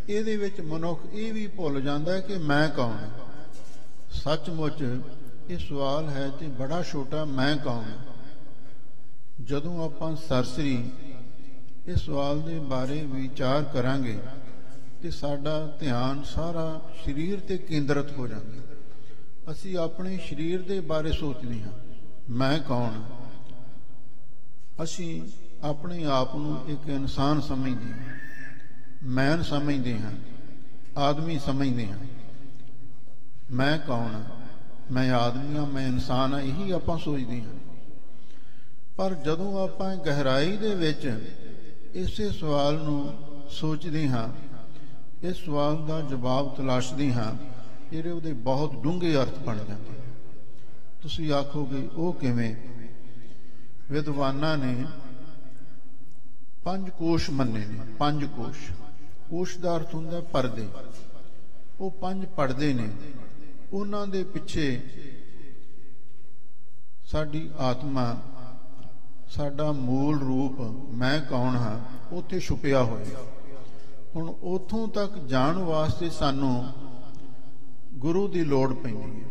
A: ਇਹਦੇ ਵਿੱਚ ਮਨੁੱਖ ਇਹ ਵੀ ਭੁੱਲ ਜਾਂਦਾ ਕਿ ਮੈਂ ਕੌਣ ਹਾਂ। ਸੱਚਮੁੱਚ ਇਹ ਸਵਾਲ ਹੈ ਤੇ ਬੜਾ ਛੋਟਾ, ਮੈਂ ਕੌਣ? ਜਦੋਂ ਆਪਾਂ ਸਰਸਰੀ ਇਸ ਸਵਾਲ ਦੇ ਬਾਰੇ ਵਿਚਾਰ ਕਰਾਂਗੇ ਤੇ ਸਾਡਾ ਧਿਆਨ ਸਾਰਾ ਸਰੀਰ ਤੇ ਕੇਂਦਰਿਤ ਹੋ ਜਾਂਦਾ। ਅਸੀਂ ਆਪਣੇ ਸਰੀਰ ਦੇ ਬਾਰੇ ਸੋਚਦੇ ਹਾਂ, ਮੈਂ ਕੌਣ? ਅਸੀਂ ਆਪਣੇ ਆਪ ਨੂੰ ਇੱਕ ਇਨਸਾਨ ਸਮਝਦੇ ਹਾਂ, ਮੈਨ ਸਮਝਦੇ ਹਾਂ, ਆਦਮੀ ਸਮਝਦੇ ਹਾਂ। ਮੈਂ ਕੌਣ? ਮੈਂ ਆਦਮੀ ਹਾਂ, ਮੈਂ ਇਨਸਾਨ ਹਾਂ, ਇਹੀ ਆਪਾਂ ਸੋਚਦੇ ਹਾਂ। ਪਰ ਜਦੋਂ ਆਪਾਂ ਗਹਿਰਾਈ ਦੇ ਵਿੱਚ ਇਸੇ ਸਵਾਲ ਨੂੰ ਸੋਚਦੇ ਹਾਂ, ਇਸ ਸਵਾਲ ਦਾ ਜਵਾਬ ਤਲਾਸ਼ਦੇ ਹਾਂ, ਫਿਰ ਉਹਦੇ ਬਹੁਤ ਡੂੰਘੇ ਅਰਥ ਬਣ ਜਾਂਦੇ। ਤੁਸੀਂ ਆਖੋਗੇ ਉਹ ਕਿਵੇਂ? ਵਿਦਵਾਨਾਂ ਨੇ 5 ਕੋਸ਼ ਮੰਨੇ ਨੇ। 5 ਕੋਸ਼, ਕੋਸ਼ ਦਾ ਅਰਥ ਹੁੰਦਾ ਪਰਦੇ। ਉਹ 5 ਪਰਦੇ ਨੇ, ਉਹਨਾਂ ਦੇ ਪਿੱਛੇ ਸਾਡੀ ਆਤਮਾ, ਸਾਡਾ ਮੂਲ ਰੂਪ ਮੈਂ ਕੌਣ ਹਾਂ ਉੱਥੇ ਛੁਪਿਆ ਹੋਇਆ। ਹੁਣ ਉੱਥੋਂ ਤੱਕ ਜਾਣ ਵਾਸਤੇ ਸਾਨੂੰ ਗੁਰੂ ਦੀ ਲੋੜ ਪੈਂਦੀ ਹੈ,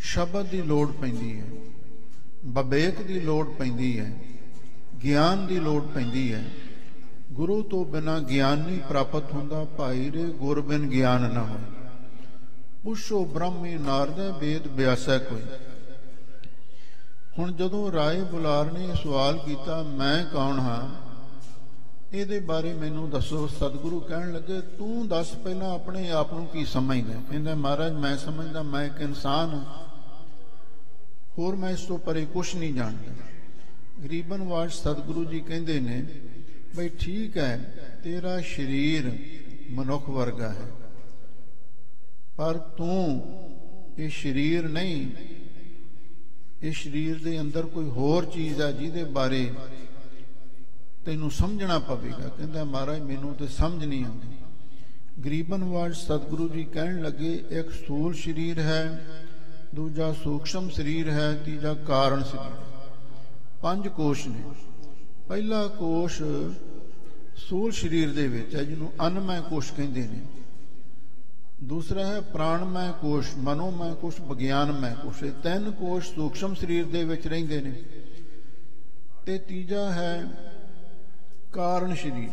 A: ਸ਼ਬਦ ਦੀ ਲੋੜ ਪੈਂਦੀ ਹੈ, ਵਿਵੇਕ ਦੀ ਲੋੜ ਪੈਂਦੀ ਹੈ, ਗਿਆਨ ਦੀ ਲੋੜ ਪੈਂਦੀ ਹੈ। ਗੁਰੂ ਤੋਂ ਬਿਨਾਂ ਗਿਆਨ ਨਹੀਂ ਪ੍ਰਾਪਤ ਹੁੰਦਾ। ਭਾਈ ਰੇ ਗੁਰ ਬਿਨ ਗਿਆਨ ਨਾ ਹੋਏ, ਪੁੱਛੋ ਬ੍ਰਹਮੀ ਨਾਰਦ ਵੇਦ ਬਿਆਸੈ ਕੋਈ। ਹੁਣ ਜਦੋਂ ਰਾਏ ਬੁਲਾਰ ਨੇ ਸਵਾਲ ਕੀਤਾ, ਮੈਂ ਕੌਣ ਹਾਂ, ਇਹਦੇ ਬਾਰੇ ਮੈਨੂੰ ਦੱਸੋ। ਸਤਿਗੁਰੂ ਕਹਿਣ ਲੱਗੇ, ਤੂੰ ਦੱਸ ਪਹਿਲਾਂ ਆਪਣੇ ਆਪ ਨੂੰ ਕੀ ਸਮਝਦਾ? ਕਹਿੰਦਾ, ਮਹਾਰਾਜ ਮੈਂ ਸਮਝਦਾ ਮੈਂ ਇੱਕ ਇਨਸਾਨ ਹਾਂ, ਹੋਰ ਮੈਂ ਇਸ ਤੋਂ ਪਰੇ ਕੁਛ ਨਹੀਂ ਜਾਣਦਾ। ਗਰੀਬਨ ਵਾਜ ਸਤਿਗੁਰੂ ਜੀ ਕਹਿੰਦੇ ਨੇ, ਬਈ ਠੀਕ ਹੈ, ਤੇਰਾ ਸਰੀਰ ਮਨੁੱਖ ਵਰਗਾ ਹੈ, ਪਰ ਤੂੰ ਇਹ ਸਰੀਰ ਨਹੀਂ, ਇਸ ਸਰੀਰ ਦੇ ਅੰਦਰ ਕੋਈ ਹੋਰ ਚੀਜ਼ ਹੈ ਜਿਹਦੇ ਬਾਰੇ ਤੈਨੂੰ ਸਮਝਣਾ ਪਵੇਗਾ। ਕਹਿੰਦਾ ਮਹਾਰਾਜ ਮੈਨੂੰ ਤੇ ਸਮਝ ਨਹੀਂ ਆਉਂਦੀ। ਗਰੀਬਨ ਨਿਵਾਜ ਸਤਿਗੁਰੂ ਜੀ ਕਹਿਣ ਲੱਗੇ, ਇੱਕ ਸਥੂਲ ਸਰੀਰ ਹੈ, ਦੂਜਾ ਸੂਖਸ਼ਮ ਸਰੀਰ ਹੈ, ਤੀਜਾ ਕਾਰਨ ਸਰੀਰ। 5 ਕੋਸ਼ ਨੇ। ਪਹਿਲਾ ਕੋਸ਼ ਸਥੂਲ ਸਰੀਰ ਦੇ ਵਿੱਚ ਹੈ, ਜਿਹਨੂੰ ਅੰਨਮੈ ਕੋਸ਼ ਕਹਿੰਦੇ ਨੇ। ਦੂਸਰਾ ਹੈ ਪ੍ਰਾਣਮੈ ਕੋਸ਼, ਮਨੋਮੈ ਕੋਸ਼, ਵਿਗਿਆਨਮੈ ਕੋਸ਼। ਇਹ 3 ਕੋਸ਼ ਸੂਖਸ਼ਮ ਸਰੀਰ ਦੇ ਵਿੱਚ ਰਹਿੰਦੇ ਨੇ। ਤੇ ਤੀਜਾ ਹੈ ਕਾਰਨ ਸਰੀਰ,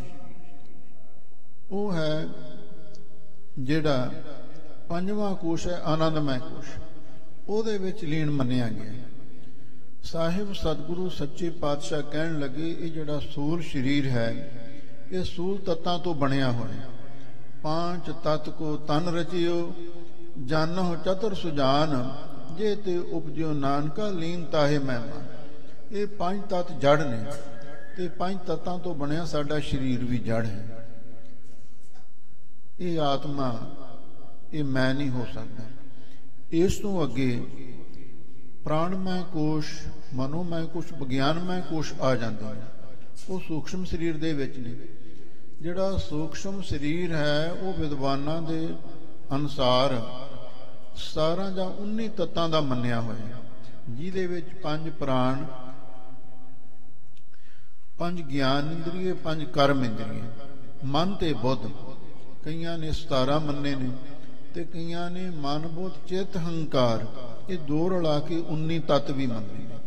A: ਉਹ ਹੈ ਜਿਹੜਾ 5ਵਾਂ ਕੋਸ਼ ਹੈ, ਆਨੰਦਮੈ ਕੋਸ਼, ਉਹਦੇ ਵਿੱਚ ਲੀਨ ਮੰਨਿਆ ਗਿਆ। ਸਾਹਿਬ ਸਤਿਗੁਰੂ ਸੱਚੇ ਪਾਤਸ਼ਾਹ ਕਹਿਣ ਲੱਗੇ, ਇਹ ਜਿਹੜਾ ਸੂਲ ਸਰੀਰ ਹੈ ਇਹ ਸੂਲ ਤੱਤਾਂ ਤੋਂ ਬਣਿਆ ਹੋਇਆ। 5 ਤਤ ਕੋ ਤਨ ਰਚਿਓ, ਜਾਨਹੁ ਚਤੁਰ ਸੁਜਾਨ, ਜੇ ਤੇ ਉਪਜਿਓ ਨਾਨਕਾ ਲੀਨ ਤਾਹੇ ਮਹਿਮਾ। ਇਹ 5 ਤਤ ਜੜ ਨੇ ਤੇ 5 ਤਤਾਂ ਤੋਂ ਬਣਿਆ ਸਾਡਾ ਸਰੀਰ ਵੀ ਜੜ ਹੈ। ਇਹ ਆਤਮਾ, ਇਹ ਮੈਂ ਨਹੀਂ ਹੋ ਸਕਦਾ। ਇਸ ਤੋਂ ਅੱਗੇ ਪ੍ਰਾਣਮੈ ਕੋਸ਼, ਮਨੋਮੈ ਕੋਸ਼, ਵਿਗਿਆਨਮੈ ਕੋਸ਼ ਆ ਜਾਂਦੇ ਨੇ। ਉਹ ਸੂਖਸ਼ਮ ਸਰੀਰ ਦੇ ਵਿੱਚ ਨੇ। ਜਿਹੜਾ ਸੂਖਸ਼ਮ ਸਰੀਰ ਹੈ ਉਹ ਵਿਦਵਾਨਾਂ ਦੇ ਅਨੁਸਾਰ 17 ਜਾਂ 19 ਤੱਤਾਂ ਦਾ ਮੰਨਿਆ ਹੋਇਆ, ਜਿਹਦੇ ਵਿੱਚ 5 ਪ੍ਰਾਣ, 5 ਗਿਆਨ ਇੰਦਰੀਏ, 5 ਕਰਮ ਇੰਦਰੀਏ, ਮਨ ਤੇ ਬੁੱਧ। ਕਈਆਂ ਨੇ 17 ਮੰਨੇ ਨੇ ਤੇ ਕਈਆਂ ਨੇ ਮਨ, ਬੁੱਧ, ਚਿੱਤ, ਹੰਕਾਰ, ਇਹ 2 ਰਲਾ ਕੇ 19 ਤੱਤ ਵੀ ਮੰਨੇ ਨੇ।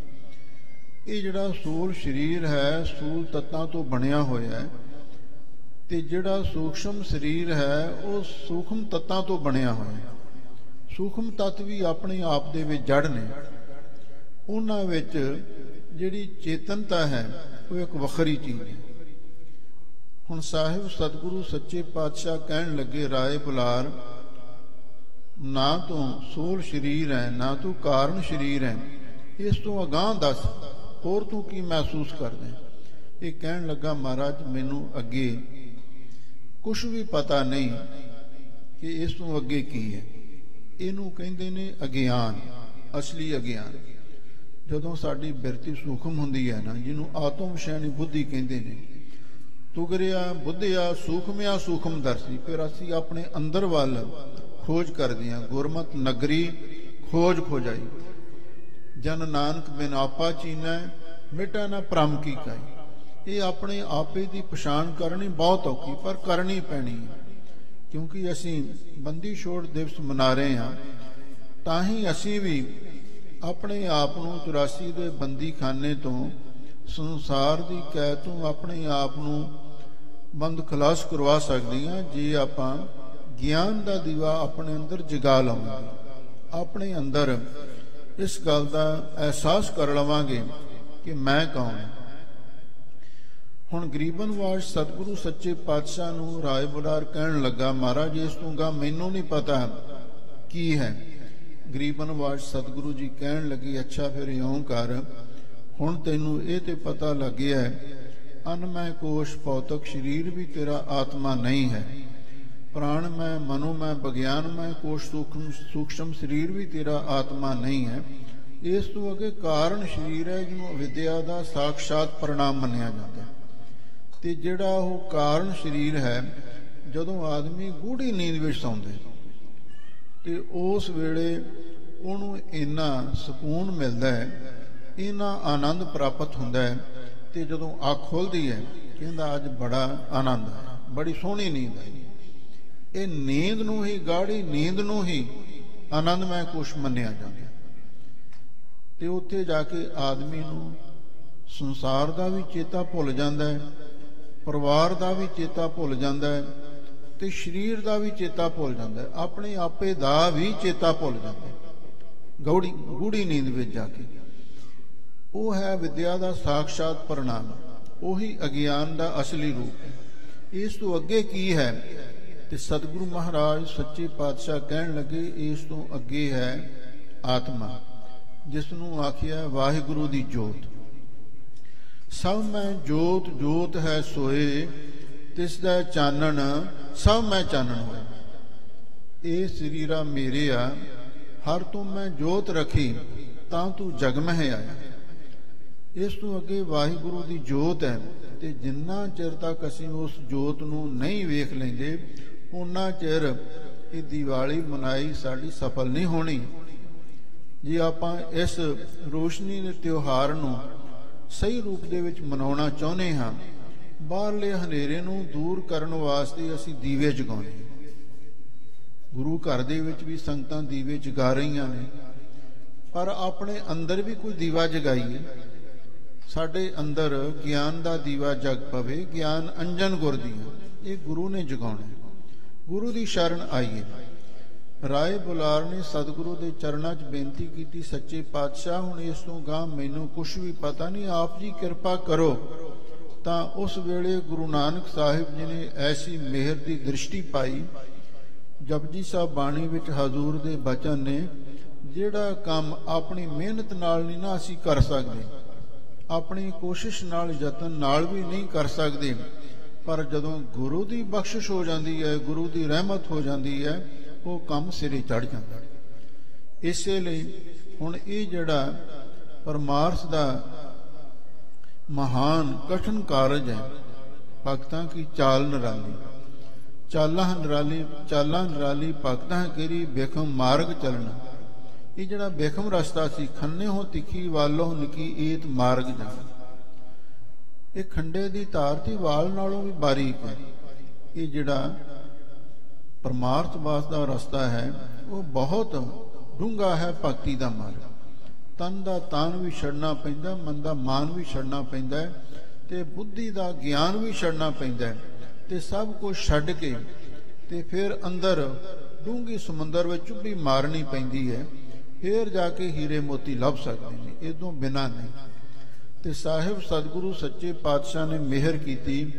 A: ਇਹ ਜਿਹੜਾ ਸੂਲ ਸਰੀਰ ਹੈ ਸੂਲ ਤੱਤਾਂ ਤੋਂ ਬਣਿਆ ਹੋਇਆ ਹੈ, ਤੇ ਜਿਹੜਾ ਸੂਖਸ਼ਮ ਸਰੀਰ ਹੈ ਉਹ ਸੂਖਮ ਤੱਤਾਂ ਤੋਂ ਬਣਿਆ ਹੋਇਆ ਹੈ। ਸੂਖਮ ਤੱਤ ਵੀ ਆਪਣੇ ਆਪ ਦੇ ਵਿੱਚ ਜੜ ਨੇ। ਉਹਨਾਂ ਵਿੱਚ ਜਿਹੜੀ ਚੇਤਨਤਾ ਹੈ ਉਹ ਇੱਕ ਵੱਖਰੀ ਚੀਜ਼ ਹੈ। ਹੁਣ ਸਾਹਿਬ ਸਤਿਗੁਰੂ ਸੱਚੇ ਪਾਤਸ਼ਾਹ ਕਹਿਣ ਲੱਗੇ, ਰਾਏ ਬੁਲਾਰ, ਨਾ ਤੂੰ ਸੂਲ ਸਰੀਰ ਹੈ, ਨਾ ਤੂੰ ਕਾਰਨ ਸਰੀਰ ਹੈ, ਇਸ ਤੋਂ ਅਗਾਂਹ ਦੱਸ, ਹੋਰ ਤੂੰ ਕੀ ਮਹਿਸੂਸ ਕਰਦਾ? ਇਹ ਕਹਿਣ ਲੱਗਾ, ਮਹਾਰਾਜ ਮੈਨੂੰ ਅੱਗੇ ਕੁਛ ਵੀ ਪਤਾ ਨਹੀਂ ਕਿ ਇਸ ਤੋਂ ਅੱਗੇ ਕੀ ਹੈ। ਇਹਨੂੰ ਕਹਿੰਦੇ ਨੇ ਅਗਿਆਨ, ਅਸਲੀ ਅਗਿਆਨ। ਜਦੋਂ ਸਾਡੀ ਬਿਰਤੀ ਸੂਖਮ ਹੁੰਦੀ ਹੈ ਨਾ, ਜਿਹਨੂੰ ਆਤਮ ਵਿਸ਼ੈਣੀ ਬੁੱਧੀ ਕਹਿੰਦੇ ਨੇ, ਤੁਗਰਿਆ ਬੁੱਧਿਆ ਸੂਖਮਿਆ ਸੂਖਮ ਦਰਸੀ, ਫਿਰ ਅਸੀਂ ਆਪਣੇ ਅੰਦਰ ਵੱਲ ਖੋਜ ਕਰਦੇ ਹਾਂ। ਗੁਰਮਤਿ ਨਗਰੀ ਖੋਜ ਖੋਜਾਈ, ਜਨ ਨਾਨਕ ਬਿਨ ਆਪਾ ਚੀਨੈ, ਮਿਟੈ ਨਾ ਭ੍ਰਮ ਕੀ ਕਾਈ। ਇਹ ਆਪਣੇ ਆਪੇ ਦੀ ਪਛਾਣ ਕਰਨੀ ਬਹੁਤ ਔਖੀ, ਪਰ ਕਰਨੀ ਪੈਣੀ ਹੈ। ਕਿਉਂਕਿ ਅਸੀਂ ਬੰਦੀ ਛੋੜ ਦਿਵਸ ਮਨਾ ਰਹੇ ਹਾਂ, ਤਾਂ ਹੀ ਅਸੀਂ ਵੀ ਆਪਣੇ ਆਪ ਨੂੰ 84 ਦੇ ਬੰਦੀ ਖਾਨੇ ਤੋਂ, ਸੰਸਾਰ ਦੀ ਕੈਦ ਤੋਂ ਆਪਣੇ ਆਪ ਨੂੰ ਬੰਦ ਖਲਾਸ ਕਰਵਾ ਸਕਦੇ ਹਾਂ, ਜੇ ਆਪਾਂ ਗਿਆਨ ਦਾ ਦੀਵਾ ਆਪਣੇ ਅੰਦਰ ਜਗਾ ਲਵਾਂਗੇ, ਆਪਣੇ ਅੰਦਰ ਇਸ ਗੱਲ ਦਾ ਅਹਿਸਾਸ ਕਰ ਲਵਾਂਗੇ ਕਿ ਮੈਂ ਕੌਣ ਹਾਂ। ਹੁਣ ਗਰੀਬਨ ਨਿਵਾਜ ਸਤਿਗੁਰੂ ਸੱਚੇ ਪਾਤਸ਼ਾਹ ਨੂੰ ਰਾਏ ਬੁਲਾਰ ਕਹਿਣ ਲੱਗਾ, ਮਹਾਰਾਜ ਇਸ ਤੋਂ ਗਾ ਮੈਨੂੰ ਨਹੀਂ ਪਤਾ ਕੀ ਹੈ। ਗਰੀਬਨ ਨਿਵਾਜ ਸਤਿਗੁਰੂ ਜੀ ਕਹਿਣ ਲੱਗੀ, ਅੱਛਾ ਫਿਰ ਇਉਂ ਕਰ, ਹੁਣ ਤੈਨੂੰ ਇਹ ਤੇ ਪਤਾ ਲੱਗਿਆ ਅਨਮੈ ਕੋਸ਼ ਭੌਤਿਕ ਸਰੀਰ ਵੀ ਤੇਰਾ ਆਤਮਾ ਨਹੀਂ ਹੈ, ਪ੍ਰਾਣਮੈ, ਮਨੋਮੈ, ਵਿਗਿਆਨਮੈ ਕੋਸ਼ ਸੂਖਸ਼ਮ ਸਰੀਰ ਵੀ ਤੇਰਾ ਆਤਮਾ ਨਹੀਂ ਹੈ। ਇਸ ਤੋਂ ਅੱਗੇ ਕਾਰਨ ਸਰੀਰ ਹੈ, ਜਿਹਨੂੰ ਅਵਿਦਿਆ ਦਾ ਸਾਖਸ਼ਾਤ ਪਰਿਣਾਮ ਮੰਨਿਆ ਜਾਂਦਾ। ਤੇ ਜਿਹੜਾ ਉਹ ਕਾਰਨ ਸਰੀਰ ਹੈ, ਜਦੋਂ ਆਦਮੀ ਗੂੜੀ ਨੀਂਦ ਵਿੱਚ ਸੌਂਦਾ ਤੇ ਉਸ ਵੇਲੇ ਉਹਨੂੰ ਇੰਨਾ ਸਕੂਨ ਮਿਲਦਾ ਹੈ, ਇੰਨਾ ਆਨੰਦ ਪ੍ਰਾਪਤ ਹੁੰਦਾ ਹੈ। ਤੇ ਜਦੋਂ ਅੱਖ ਖੁੱਲਦੀ ਹੈ, ਕਹਿੰਦਾ ਅੱਜ ਬੜਾ ਆਨੰਦ ਹੈ, ਬੜੀ ਸੋਹਣੀ ਨੀਂਦ ਆਈ। ਇਹ ਨੀਂਦ ਨੂੰ ਹੀ, ਗਾੜੀ ਨੀਂਦ ਨੂੰ ਹੀ ਆਨੰਦਮੈ ਕੋਸ਼ ਮੰਨਿਆ ਜਾਂਦਾ। ਤੇ ਉੱਥੇ ਜਾ ਕੇ ਆਦਮੀ ਨੂੰ ਸੰਸਾਰ ਦਾ ਵੀ ਚੇਤਾ ਭੁੱਲ ਜਾਂਦਾ ਹੈ, ਪਰਿਵਾਰ ਦਾ ਵੀ ਚੇਤਾ ਭੁੱਲ ਜਾਂਦਾ ਹੈ, ਤੇ ਸਰੀਰ ਦਾ ਵੀ ਚੇਤਾ ਭੁੱਲ ਜਾਂਦਾ ਹੈ, ਆਪਣੇ ਆਪੇ ਦਾ ਵੀ ਚੇਤਾ ਭੁੱਲ ਜਾਂਦਾ ਹੈ ਗੂੜੀ ਨੀਂਦ ਵਿੱਚ ਜਾ ਕੇ। ਉਹ ਹੈ ਵਿਦਿਆ ਦਾ ਸਾਖਸ਼ਾਤ ਪਰਿਣਾਮ, ਉਹੀ ਅਗਿਆਨ ਦਾ ਅਸਲੀ ਰੂਪ ਹੈ। ਇਸ ਤੋਂ ਅੱਗੇ ਕੀ ਹੈ? ਤੇ ਸਤਿਗੁਰੂ ਮਹਾਰਾਜ ਸੱਚੇ ਪਾਤਸ਼ਾਹ ਕਹਿਣ ਲੱਗੇ, ਇਸ ਤੋਂ ਅੱਗੇ ਹੈ ਆਤਮਾ, ਜਿਸ ਨੂੰ ਆਖਿਆ ਵਾਹਿਗੁਰੂ ਦੀ ਜੋਤ। ਸਭ ਮੈਂ ਜੋਤ ਜੋਤ ਹੈ ਸੋਏ, ਤਿਸ ਦਾ ਚਾਨਣ ਸਭ ਮੈਂ ਚਾਨਣ ਹੋਏ। ਇਹ ਸਰੀਰਾ ਮੇਰੇ ਆ, ਹਰ ਤੂੰ ਮੈਂ ਜੋਤ ਰੱਖੀ, ਤਾਂ ਤੂੰ ਜਗ ਮਹਿ ਆਇਆ। ਇਸ ਤੋਂ ਅੱਗੇ ਵਾਹਿਗੁਰੂ ਦੀ ਜੋਤ ਹੈ, ਤੇ ਜਿੰਨਾ ਚਿਰ ਤੱਕ ਅਸੀਂ ਉਸ ਜੋਤ ਨੂੰ ਨਹੀਂ ਵੇਖ ਲੈਂਦੇ ਉਨਾ ਚਿਰ ਇਹ ਦੀਵਾਲੀ ਮਨਾਈ ਸਾਡੀ ਸਫਲ ਨਹੀਂ ਹੋਣੀ। ਜੇ ਆਪਾਂ ਇਸ ਰੋਸ਼ਨੀ ਦੇ ਤਿਉਹਾਰ ਨੂੰ ਸਹੀ ਰੂਪ ਦੇ ਵਿੱਚ ਮਨਾਉਣਾ ਚਾਹੁੰਦੇ ਹਾਂ, ਬਾਹਰਲੇ ਹਨੇਰੇ ਨੂੰ ਦੂਰ ਕਰਨ ਵਾਸਤੇ ਅਸੀਂ ਦੀਵੇ ਜਗਾਉਂਦੇ। ਗੁਰੂ ਘਰ ਦੇ ਵਿੱਚ ਵੀ ਸੰਗਤਾਂ ਦੀਵੇ ਜਗਾ ਰਹੀਆਂ ਨੇ, ਪਰ ਆਪਣੇ ਅੰਦਰ ਵੀ ਕੋਈ ਦੀਵਾ ਜਗਾਈਏ। ਸਾਡੇ ਅੰਦਰ ਗਿਆਨ ਦਾ ਦੀਵਾ ਜਗ ਪਵੇ, ਗਿਆਨ ਅੰਜਨ ਗੁਰ ਦੀਆਂ, ਇਹ ਗੁਰੂ ਨੇ ਜਗਾਉਣਾ। ਗੁਰੂ ਦੀ ਸ਼ਰਨ ਆਈਏ। ਰਾਏ ਬੁਲਾਰ ਨੇ ਸਤਿਗੁਰੂ ਦੇ ਚਰਨਾਂ 'ਚ ਬੇਨਤੀ ਕੀਤੀ, ਸੱਚੇ ਪਾਤਸ਼ਾਹ ਹੁਣ ਇਸ ਤੋਂ ਗਾਂ ਮੈਨੂੰ ਕੁਛ ਵੀ ਪਤਾ ਨਹੀਂ, ਆਪ ਜੀ ਕਿਰਪਾ ਕਰੋ। ਤਾਂ ਉਸ ਵੇਲੇ ਗੁਰੂ ਨਾਨਕ ਸਾਹਿਬ ਜੀ ਨੇ ਐਸੀ ਮਿਹਰ ਦੀ ਦ੍ਰਿਸ਼ਟੀ ਪਾਈ। ਜਪਜੀ ਸਾਹਿਬ ਬਾਣੀ ਵਿੱਚ ਹਜ਼ੂਰ ਦੇ ਬਚਨ ਨੇ, ਜਿਹੜਾ ਕੰਮ ਆਪਣੀ ਮਿਹਨਤ ਨਾਲ ਨਹੀਂ ਨਾ ਅਸੀਂ ਕਰ ਸਕਦੇ, ਆਪਣੀ ਕੋਸ਼ਿਸ਼ ਨਾਲ ਯਤਨ ਨਾਲ ਵੀ ਨਹੀਂ ਕਰ ਸਕਦੇ, ਪਰ ਜਦੋਂ ਗੁਰੂ ਦੀ ਬਖਸ਼ਿਸ਼ ਹੋ ਜਾਂਦੀ ਹੈ, ਗੁਰੂ ਦੀ ਰਹਿਮਤ ਹੋ ਜਾਂਦੀ ਹੈ, ਉਹ ਕੰਮ ਸਿਰੇ ਚੜ੍ਹ ਜਾਂਦਾ। ਇਸੇ ਲਈ ਹੁਣ ਇਹ ਜਿਹੜਾ ਪਰਮਾਰਥ ਦਾ ਮਹਾਨ ਕਠਿਨ ਕਾਰਜ ਹੈ, ਭਗਤਾਂ ਕੀ ਚਾਲ ਨਿਰਾਲੀ, ਚਾਲਾਂ ਨਿਰਾਲੀ ਭਗਤਾਂ ਕੇਰੀ ਬੇਖਮ ਮਾਰਗ ਚੱਲਣਾ। ਇਹ ਜਿਹੜਾ ਬੇਖਮ ਰਸਤਾ ਸੀ, ਖੰਨੇ ਹੋ ਤਿੱਖੀ ਵਾਲੋਂ ਨਿੱਕੀ ਏਤ ਮਾਰਗ ਜਾਣਾ, ਇਹ ਖੰਡੇ ਦੀ ਧਾਰ ਤੇ ਵਾਲ ਨਾਲੋਂ ਵੀ ਬਾਰੀਕ ਹੈ। ਇਹ ਜਿਹੜਾ ਪਰਮਾਰਥ ਵਾਸ ਦਾ ਰਸਤਾ ਹੈ ਉਹ ਬਹੁਤ ਡੂੰਘਾ ਹੈ। ਭਗਤੀ ਦਾ ਮਾਰਗ, ਤਨ ਦਾ ਤਾਨ ਵੀ ਛੱਡਣਾ ਪੈਂਦਾ, ਮਨ ਦਾ ਮਾਨ ਵੀ ਛੱਡਣਾ ਪੈਂਦਾ, ਤੇ ਬੁੱਧੀ ਦਾ ਗਿਆਨ ਵੀ ਛੱਡਣਾ ਪੈਂਦਾ, ਤੇ ਸਭ ਕੁਝ ਛੱਡ ਕੇ ਤੇ ਫਿਰ ਅੰਦਰ ਡੂੰਘੀ ਸਮੁੰਦਰ ਵਿੱਚ ਚੁੱਭੀ ਮਾਰਨੀ ਪੈਂਦੀ ਹੈ, ਫਿਰ ਜਾ ਕੇ ਹੀਰੇ ਮੋਤੀ ਲੱਭ ਸਕਦੇ ਨੇ, ਇਹਦੋਂ ਬਿਨਾ ਨਹੀਂ। ਤੇ ਸਾਹਿਬ ਸਤਿਗੁਰੂ ਸੱਚੇ ਪਾਤਸ਼ਾਹ ਨੇ ਮਿਹਰ ਕੀਤੀ,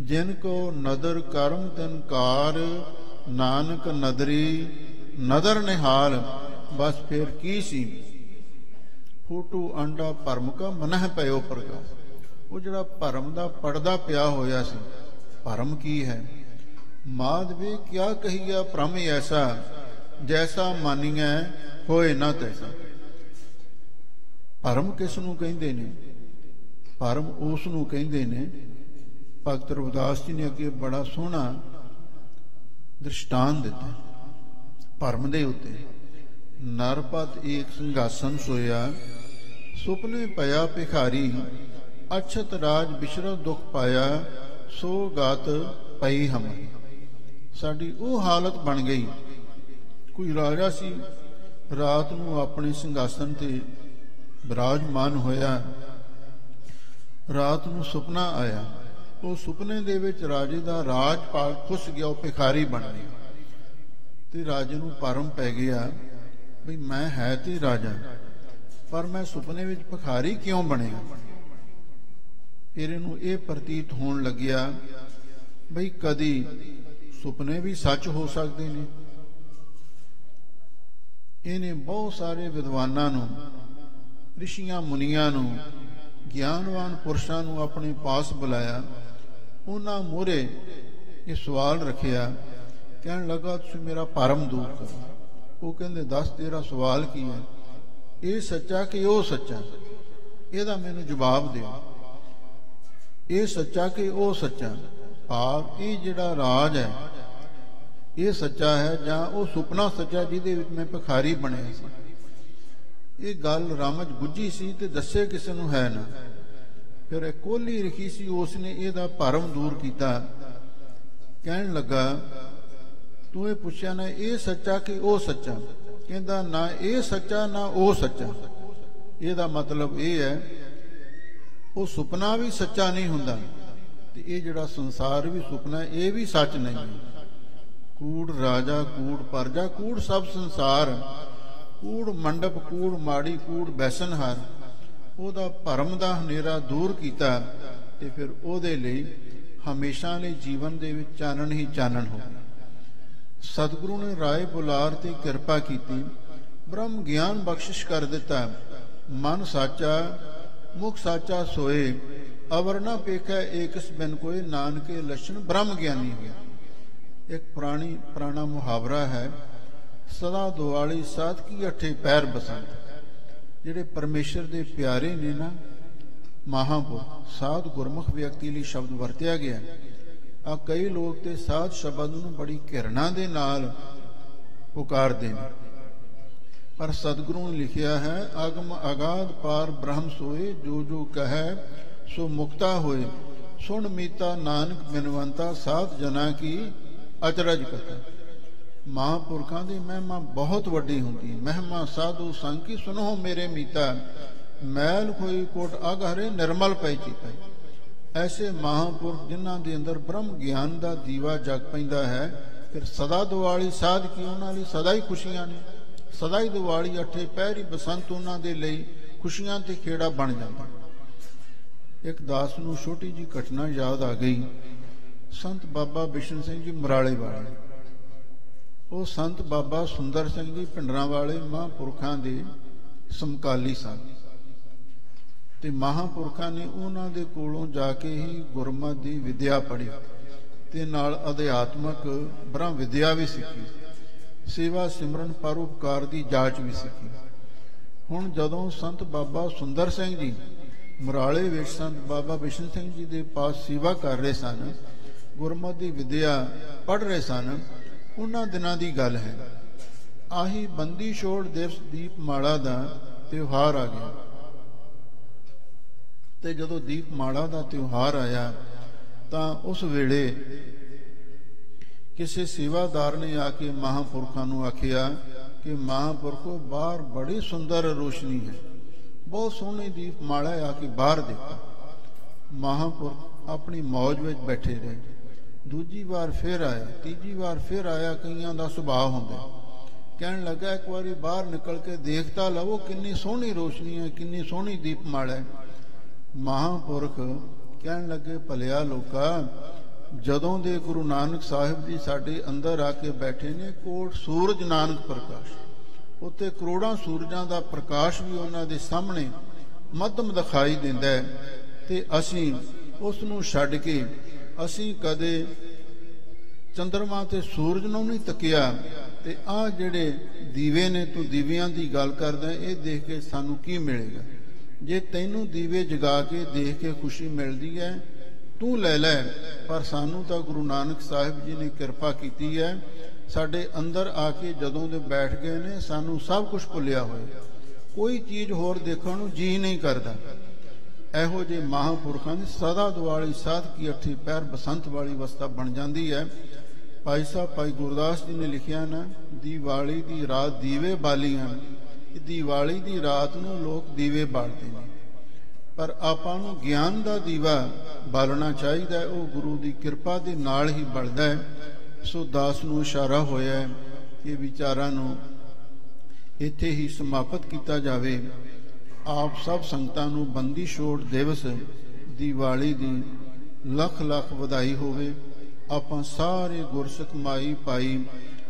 A: ਜਿਨ ਕੋ ਨਦਰ ਕਰਮ ਤਿਨ ਕਾਰ, ਨਾਨਕ ਨਦਰੀ ਨਦਰ ਨਿਹਾਲ। ਬਸ ਫਿਰ ਕੀ ਸੀ, ਫੋਟੂ ਅੰਡਾ ਭਰਮ ਕਾ ਮਨਹ ਪਇਓ ਪ੍ਰਕਾਸ਼। ਉਹ ਜਿਹੜਾ ਭਰਮ ਦਾ ਪਰਦਾ ਪਿਆ ਹੋਇਆ ਸੀ, ਭਰਮ ਕੀ ਹੈ, ਮਾਧਵੇ ਕਿਆ ਕਹੀਆ ਭ੍ਰਮ ਐਸਾ, ਜੈਸਾ ਮਾਨੀਐ ਹੋਏ ਨਾ ਤੈਸਾ। ਭਰਮ ਕਿਸ ਨੂੰ ਕਹਿੰਦੇ ਨੇ? ਭਰਮ ਉਸ ਨੂੰ ਕਹਿੰਦੇ ਨੇ, ਭਗਤ ਰਵਿਦਾਸ ਜੀ ਨੇ ਅੱਗੇ ਬੜਾ ਸੋਹਣਾ ਦ੍ਰਿਸ਼ਟਾਂਤ ਦਿੱਤਾ ਭਰਮ ਦੇ ਉੱਤੇ। ਨਰਪਤ ਏਕ ਸਿੰਘਾਸਨ ਸੋਇਆ, ਸੁਪਨੇ ਪਿਆ ਭਿਖਾਰੀ, ਅਛਤ ਰਾਜ ਬਿਸ਼ਰਤ ਦੁਖ ਪਾਇਆ, ਸੋ ਗਾਤ ਪਈ ਹਮ। ਸਾਡੀ ਉਹ ਹਾਲਤ ਬਣ ਗਈ। ਕੋਈ ਰਾਜਾ ਸੀ, ਰਾਤ ਨੂੰ ਆਪਣੇ ਸਿੰਘਾਸਨ ਤੇ ਬਿਰਾਜਮਾਨ ਹੋਇਆ, ਰਾਤ ਨੂੰ ਸੁਪਨਾ ਆਇਆ। ਉਹ ਸੁਪਨੇ ਦੇ ਵਿੱਚ ਰਾਜੇ ਦਾ ਰਾਜਪਾਲ ਖੁੱਸ ਗਿਆ, ਉਹ ਭਿਖਾਰੀ ਬਣ ਗਿਆ। ਤੇ ਰਾਜੇ ਨੂੰ ਭਰਮ ਪੈ ਗਿਆ ਵੀ ਮੈਂ ਹੈ ਤੇ ਰਾਜਾ, ਪਰ ਮੈਂ ਸੁਪਨੇ ਵਿੱਚ ਭਿਖਾਰੀ ਕਿਉਂ ਬਣਿਆ। ਫਿਰ ਇਹਨੂੰ ਇਹ ਪ੍ਰਤੀਤ ਹੋਣ ਲੱਗਿਆ ਬਈ ਕਦੀ ਸੁਪਨੇ ਵੀ ਸੱਚ ਹੋ ਸਕਦੇ ਨੇ। ਇਹਨੇ ਬਹੁਤ ਸਾਰੇ ਵਿਦਵਾਨਾਂ ਨੂੰ, ਰਿਸ਼ੀਆਂ ਮੁਨੀਆਂ ਨੂੰ, ਗਿਆਨਵਾਨ ਪੁਰਸ਼ਾਂ ਨੂੰ ਆਪਣੇ ਪਾਸ ਬੁਲਾਇਆ। ਉਹਨਾਂ ਮੂਹਰੇ ਇਹ ਸਵਾਲ ਰੱਖਿਆ, ਕਹਿਣ ਲੱਗਾ ਤੁਸੀਂ ਮੇਰਾ ਭਰਮ ਦੂਰ ਕਰੋ। ਉਹ ਕਹਿੰਦੇ ਦੱਸ ਤੇਰਾ ਸਵਾਲ ਕੀ ਹੈ, ਇਹ ਸੱਚਾ ਕਿ ਉਹ ਸੱਚਾ, ਇਹਦਾ ਮੈਨੂੰ ਜਵਾਬ ਦਿਓ। ਇਹ ਸੱਚਾ ਕਿ ਉਹ ਸੱਚਾ, ਭਾਵ ਇਹ ਜਿਹੜਾ ਰਾਜ ਹੈ ਇਹ ਸੱਚਾ ਹੈ ਜਾਂ ਉਹ ਸੁਪਨਾ ਸੱਚਾ ਜਿਹਦੇ ਵਿੱਚ ਮੈਂ ਭਿਖਾਰੀ ਬਣਿਆ ਸੀ। ਇਹ ਗੱਲ ਰਾਮਜ ਗੁੱਝੀ ਸੀ ਤੇ ਦੱਸੇ ਕਿਸੇ ਨੂੰ ਹੈ ਨਾ। ਫਿਰ ਇੱਕ ਕੋਹਲੀ ਰਖੀ ਸੀ, ਉਸ ਨੇ ਇਹਦਾ ਭਰਮ ਦੂਰ ਕੀਤਾ। ਕਹਿਣ ਲੱਗਾ ਤੂੰ ਇਹ ਪੁੱਛਿਆ ਨਾ ਇਹ ਸੱਚਾ ਕਿ ਉਹ ਸੱਚਾ, ਕਹਿੰਦਾ ਨਾ ਇਹ ਸੱਚਾ ਨਾ ਉਹ ਸੱਚਾ। ਇਹਦਾ ਮਤਲਬ ਇਹ ਹੈ ਉਹ ਸੁਪਨਾ ਵੀ ਸੱਚਾ ਨਹੀਂ ਹੁੰਦਾ ਤੇ ਇਹ ਜਿਹੜਾ ਸੰਸਾਰ ਵੀ ਸੁਪਨਾ, ਇਹ ਵੀ ਸੱਚ ਨਹੀਂ ਹੈ। ਕੂੜ ਰਾਜਾ ਕੂੜ ਪਰਜਾ, ਕੂੜ ਸਭ ਸੰਸਾਰ, ਕੂੜ ਮੰਡਪ ਕੂੜ ਮਾੜੀ, ਕੂੜ ਬੈਸਨਹਾਰ। ਉਹਦਾ ਭਰਮ ਦਾ ਹਨੇਰਾ ਦੂਰ ਕੀਤਾ ਤੇ ਫਿਰ ਉਹਦੇ ਲਈ ਹਮੇਸ਼ਾ ਲਈ ਜੀਵਨ ਦੇ ਵਿੱਚ ਚਾਨਣ ਹੀ ਚਾਨਣ ਹੋ ਗਿਆ। ਸਤਿਗੁਰੂ ਨੇ ਰਾਏ ਬੁਲਾਰ ਤੇ ਕਿਰਪਾ ਕੀਤੀ, ਬ੍ਰਹਮ ਗਿਆਨ ਬਖਸ਼ਿਸ਼ ਕਰ ਦਿੱਤਾ। ਮਨ ਸਾਚਾ ਮੁਖ ਸਾਚਾ ਸੋਏ, ਅਵਰ ਨਾ ਪੇਖੈ ਏਕਸ ਬਿਨ ਕੋਏ, ਨਾਨਕੇ ਲੱਛਣ ਬ੍ਰਹਮ ਗਿਆਨੀ ਹੋਇਆ। ਇੱਕ ਪੁਰਾਣਾ ਮੁਹਾਵਰਾ ਹੈ, ਸਦਾ ਦੁਆਲੀ ਸਾਧ ਕੀ ਅੱਠੇ ਪੈਰ ਬਸੰਤ। ਜਿਹੜੇ ਪਰਮੇਸ਼ਰ ਦੇ ਪਿਆਰੇ ਨੇ ਨਾ, ਮਹਾਂਪੁਰਖ ਸਾਧ ਗੁਰਮੁਖ ਵਿਅਕਤੀ ਲਈ ਸ਼ਬਦ ਵਰਤਿਆ ਗਿਆ। ਆ ਕਈ ਲੋਕ ਤੇ ਸਾਧ ਸ਼ਬਦ ਨੂੰ ਬੜੀ ਘਿਰਣਾ ਦੇ ਨਾਲ ਪੁਕਾਰਦੇ ਨੇ, ਪਰ ਸਤਿਗੁਰੂ ਨੇ ਲਿਖਿਆ ਹੈ, ਆਗਮ ਅਗਾਧ ਪਾਰ ਬ੍ਰਹਮ ਸੋਏ, ਜੋ ਜੋ ਕਹੈ ਸੋ ਮੁਕਤਾ ਹੋਏ। ਸੁਣ ਮੀਤਾ ਨਾਨਕ ਬਿਨਵੰਤਾ, ਸਾਧ ਜਨਾ ਕੀ ਅਚਰਜ ਕਥਾ। ਮਹਾਂਪੁਰਖਾਂ ਦੀ ਮਹਿਮਾ ਬਹੁਤ ਵੱਡੀ ਹੁੰਦੀ। ਮਹਿਮਾ ਸਾਧੂ ਸੰਗ ਕੀ ਸੁਨੋ ਮੇਰੇ ਮੀਤਾ, ਮੈਲ ਹੋਈ ਕੋਟ ਅਗਹਰੇ ਨਿਰਮਲ ਪੈ ਚੀਤਾ। ਐਸੇ ਮਹਾਂਪੁਰਖ ਜਿਨ੍ਹਾਂ ਦੇ ਅੰਦਰ ਬ੍ਰਹਮ ਗਿਆਨ ਦਾ ਦੀਵਾ ਜਗ ਪੈਂਦਾ ਹੈ, ਫਿਰ ਸਦਾ ਦਿਵਾਲੀ ਸਾਧ ਕੀ, ਉਹਨਾਂ ਲਈ ਸਦਾ ਹੀ ਖੁਸ਼ੀਆਂ ਨੇ। ਸਦਾ ਹੀ ਦਿਵਾਲੀ, ਅੱਠੇ ਪਹਿਰੀ ਬਸੰਤ ਉਹਨਾਂ ਦੇ ਲਈ ਖੁਸ਼ੀਆਂ ਤੇ ਖੇੜਾ ਬਣ ਜਾਂਦਾ। ਇੱਕ ਦਾਸ ਨੂੰ ਛੋਟੀ ਜੀ ਘਟਨਾ ਯਾਦ ਆ ਗਈ। ਸੰਤ ਬਾਬਾ ਬਿਸ਼ਨ ਸਿੰਘ ਜੀ ਮਰਾਲੇ ਵਾਲੇ, ਉਹ ਸੰਤ ਬਾਬਾ ਸੁੰਦਰ ਸਿੰਘ ਜੀ ਪਿੰਡਰਾਂ ਵਾਲੇ ਮਹਾਂਪੁਰਖਾਂ ਦੇ ਸਮਕਾਲੀ ਸਨ, ਤੇ ਮਹਾਂਪੁਰਖਾਂ ਨੇ ਉਹਨਾਂ ਦੇ ਕੋਲੋਂ ਜਾ ਕੇ ਹੀ ਗੁਰਮਤਿ ਦੀ ਵਿਦਿਆ ਪੜ੍ਹੀ ਤੇ ਨਾਲ ਅਧਿਆਤਮਕ ਬ੍ਰਹਮ ਵਿਦਿਆ ਵੀ ਸਿੱਖੀ, ਸੇਵਾ ਸਿਮਰਨ ਪਰਉਪਕਾਰ ਦੀ ਜਾਚ ਵੀ ਸਿੱਖੀ। ਹੁਣ ਜਦੋਂ ਸੰਤ ਬਾਬਾ ਸੁੰਦਰ ਸਿੰਘ ਜੀ ਮਰਾਲੇ ਵਿੱਚ ਸੰਤ ਬਾਬਾ ਬਿਸ਼ਨ ਸਿੰਘ ਜੀ ਦੇ ਪਾਸ ਸੇਵਾ ਕਰ ਰਹੇ ਸਨ, ਗੁਰਮਤਿ ਦੀ ਵਿਦਿਆ ਪੜ੍ਹ ਰਹੇ ਸਨ, ਉਹਨਾਂ ਦਿਨਾਂ ਦੀ ਗੱਲ ਹੈ। ਆਹੀ ਬੰਦੀ ਛੋੜ ਦਿਵਸ ਦੀਪਮਾਲਾ ਦਾ ਤਿਉਹਾਰ ਆ ਗਿਆ, ਤੇ ਜਦੋਂ ਦੀਪਮਾਲਾ ਦਾ ਤਿਉਹਾਰ ਆਇਆ ਤਾਂ ਉਸ ਵੇਲੇ ਕਿਸੇ ਸੇਵਾਦਾਰ ਨੇ ਆ ਕੇ ਮਹਾਂਪੁਰਖਾਂ ਨੂੰ ਆਖਿਆ ਕਿ ਮਹਾਂਪੁਰਖੋ, ਬਾਹਰ ਬੜੀ ਸੁੰਦਰ ਰੋਸ਼ਨੀ ਹੈ, ਬਹੁਤ ਸੋਹਣੀ ਦੀਪਮਾਲਾ ਆ ਕੇ ਬਾਹਰ ਦੇਖੋ। ਮਹਾਂਪੁਰਖ ਆਪਣੀ ਮੌਜ ਵਿੱਚ ਬੈਠੇ ਰਹੇ। ਦੂਜੀ ਵਾਰ ਫਿਰ ਆਇਆ, ਤੀਜੀ ਵਾਰ ਫਿਰ ਆਇਆ। ਕਈਆਂ ਦਾ ਸੁਭਾਅ ਹੁੰਦਾ, ਕਹਿਣ ਲੱਗਾ ਇੱਕ ਵਾਰੀ ਬਾਹਰ ਨਿਕਲ ਕੇ ਦੇਖਤਾ ਲਵੋ, ਕਿੰਨੀ ਸੋਹਣੀ ਰੋਸ਼ਨੀ ਹੈ, ਕਿੰਨੀ ਸੋਹਣੀ ਦੀਪਮਾਲਾ ਹੈ। ਮਹਾਂਪੁਰਖ ਕਹਿਣ ਲੱਗੇ, ਭਲਿਆ ਲੋਕਾ, ਜਦੋਂ ਦੇ ਗੁਰੂ ਨਾਨਕ ਸਾਹਿਬ ਜੀ ਸਾਡੇ ਅੰਦਰ ਆ ਕੇ ਬੈਠੇ ਨੇ, ਕੋਟ ਸੂਰਜ ਨਾਨਕ ਪ੍ਰਕਾਸ਼, ਉੱਤੇ ਕਰੋੜਾਂ ਸੂਰਜਾਂ ਦਾ ਪ੍ਰਕਾਸ਼ ਵੀ ਉਹਨਾਂ ਦੇ ਸਾਹਮਣੇ ਮੱਧਮ ਦਿਖਾਈ ਦਿੰਦਾ ਹੈ, ਤੇ ਅਸੀਂ ਉਸ ਨੂੰ ਛੱਡ ਕੇ ਅਸੀਂ ਕਦੇ ਚੰਦਰਮਾ ਤੇ ਸੂਰਜ ਨੂੰ ਨਹੀਂ ਤੱਕਿਆ। ਤੇ ਆਹ ਜਿਹੜੇ ਦੀਵੇ ਨੇ, ਤੂੰ ਦੀਵਿਆਂ ਦੀ ਗੱਲ ਕਰਦਾ, ਇਹ ਦੇਖ ਕੇ ਸਾਨੂੰ ਕੀ ਮਿਲੇਗਾ? ਜੇ ਤੈਨੂੰ ਦੀਵੇ ਜਗਾ ਕੇ ਦੇਖ ਕੇ ਖੁਸ਼ੀ ਮਿਲਦੀ ਹੈ, ਤੂੰ ਲੈ ਲੈ, ਪਰ ਸਾਨੂੰ ਤਾਂ ਗੁਰੂ ਨਾਨਕ ਸਾਹਿਬ ਜੀ ਨੇ ਕਿਰਪਾ ਕੀਤੀ ਹੈ, ਸਾਡੇ ਅੰਦਰ ਆ ਕੇ ਜਦੋਂ ਦੇ ਬੈਠ ਗਏ ਨੇ, ਸਾਨੂੰ ਸਭ ਕੁਝ ਭੁੱਲਿਆ ਹੋਇਆ, ਕੋਈ ਚੀਜ਼ ਹੋਰ ਦੇਖਣ ਨੂੰ ਜੀ ਨਹੀਂ ਕਰਦਾ। ਇਹੋ ਜਿਹੇ ਮਹਾਂਪੁਰਖਾਂ ਦੀ ਸਦਾ ਦਿਵਾਲੀ ਸਾਧ ਕੀ ਅੱਠੀ ਪੈਰ ਬਸੰਤ ਵਾਲੀ ਅਵਸਥਾ ਬਣ ਜਾਂਦੀ ਹੈ। ਭਾਈ ਸਾਹਿਬ ਭਾਈ ਗੁਰਦਾਸ ਜੀ ਨੇ ਲਿਖਿਆ ਨਾ, ਦੀਵਾਲੀ ਦੀ ਰਾਤ ਦੀਵੇ ਬਾਲੀਆਂ। ਦੀਵਾਲੀ ਦੀ ਰਾਤ ਨੂੰ ਲੋਕ ਦੀਵੇ ਬਾਲਦੇ ਨੇ, ਪਰ ਆਪਾਂ ਨੂੰ ਗਿਆਨ ਦਾ ਦੀਵਾ ਬਾਲਣਾ ਚਾਹੀਦਾ। ਉਹ ਗੁਰੂ ਦੀ ਕਿਰਪਾ ਦੇ ਨਾਲ ਹੀ ਬਲਦਾ ਹੈ। ਸੋ ਦਾਸ ਨੂੰ ਇਸ਼ਾਰਾ ਹੋਇਆ ਕਿ ਵਿਚਾਰਾਂ ਨੂੰ ਇੱਥੇ ਹੀ ਸਮਾਪਤ ਕੀਤਾ ਜਾਵੇ। ਆਪ ਸਭ ਸੰਗਤਾਂ ਨੂੰ ਬੰਦੀ ਛੋੜ ਦਿਵਸ ਦੀਵਾਲੀ ਦੀ ਲੱਖ ਲੱਖ ਵਧਾਈ ਹੋਵੇ। ਆਪਾਂ ਸਾਰੇ ਗੁਰਸਿੱਖ ਮਾਈ ਭਾਈ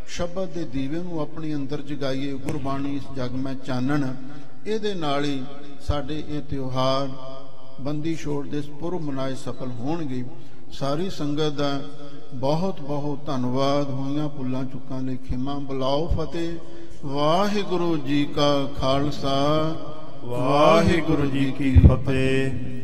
A: ਸ਼ਬਦ ਦੇ ਦੀਵੇ ਨੂੰ ਆਪਣੇ ਅੰਦਰ ਜਗਾਈਏ। ਗੁਰਬਾਣੀ ਇਸ ਜਗ ਮੈਂ ਚਾਨਣ, ਇਹਦੇ ਨਾਲ ਹੀ ਸਾਡੇ ਇਹ ਤਿਉਹਾਰ ਬੰਦੀ ਛੋੜ ਦੇ ਪੁਰਬ ਮਨਾਏ ਸਫਲ ਹੋਣਗੇ। ਸਾਰੀ ਸੰਗਤ ਦਾ ਬਹੁਤ ਬਹੁਤ ਧੰਨਵਾਦ। ਹੋਈਆਂ ਭੁੱਲਾਂ ਚੁੱਕਾਂ ਲਈ ਖਿਮਾ। ਬੁਲਾਓ ਫਤਿਹ। ਵਾਹਿਗੁਰੂ ਜੀ ਕਾ ਖਾਲਸਾ, ਵਾਹਿਗੁਰੂ ਜੀ ਕੀ ਫਤਿਹ।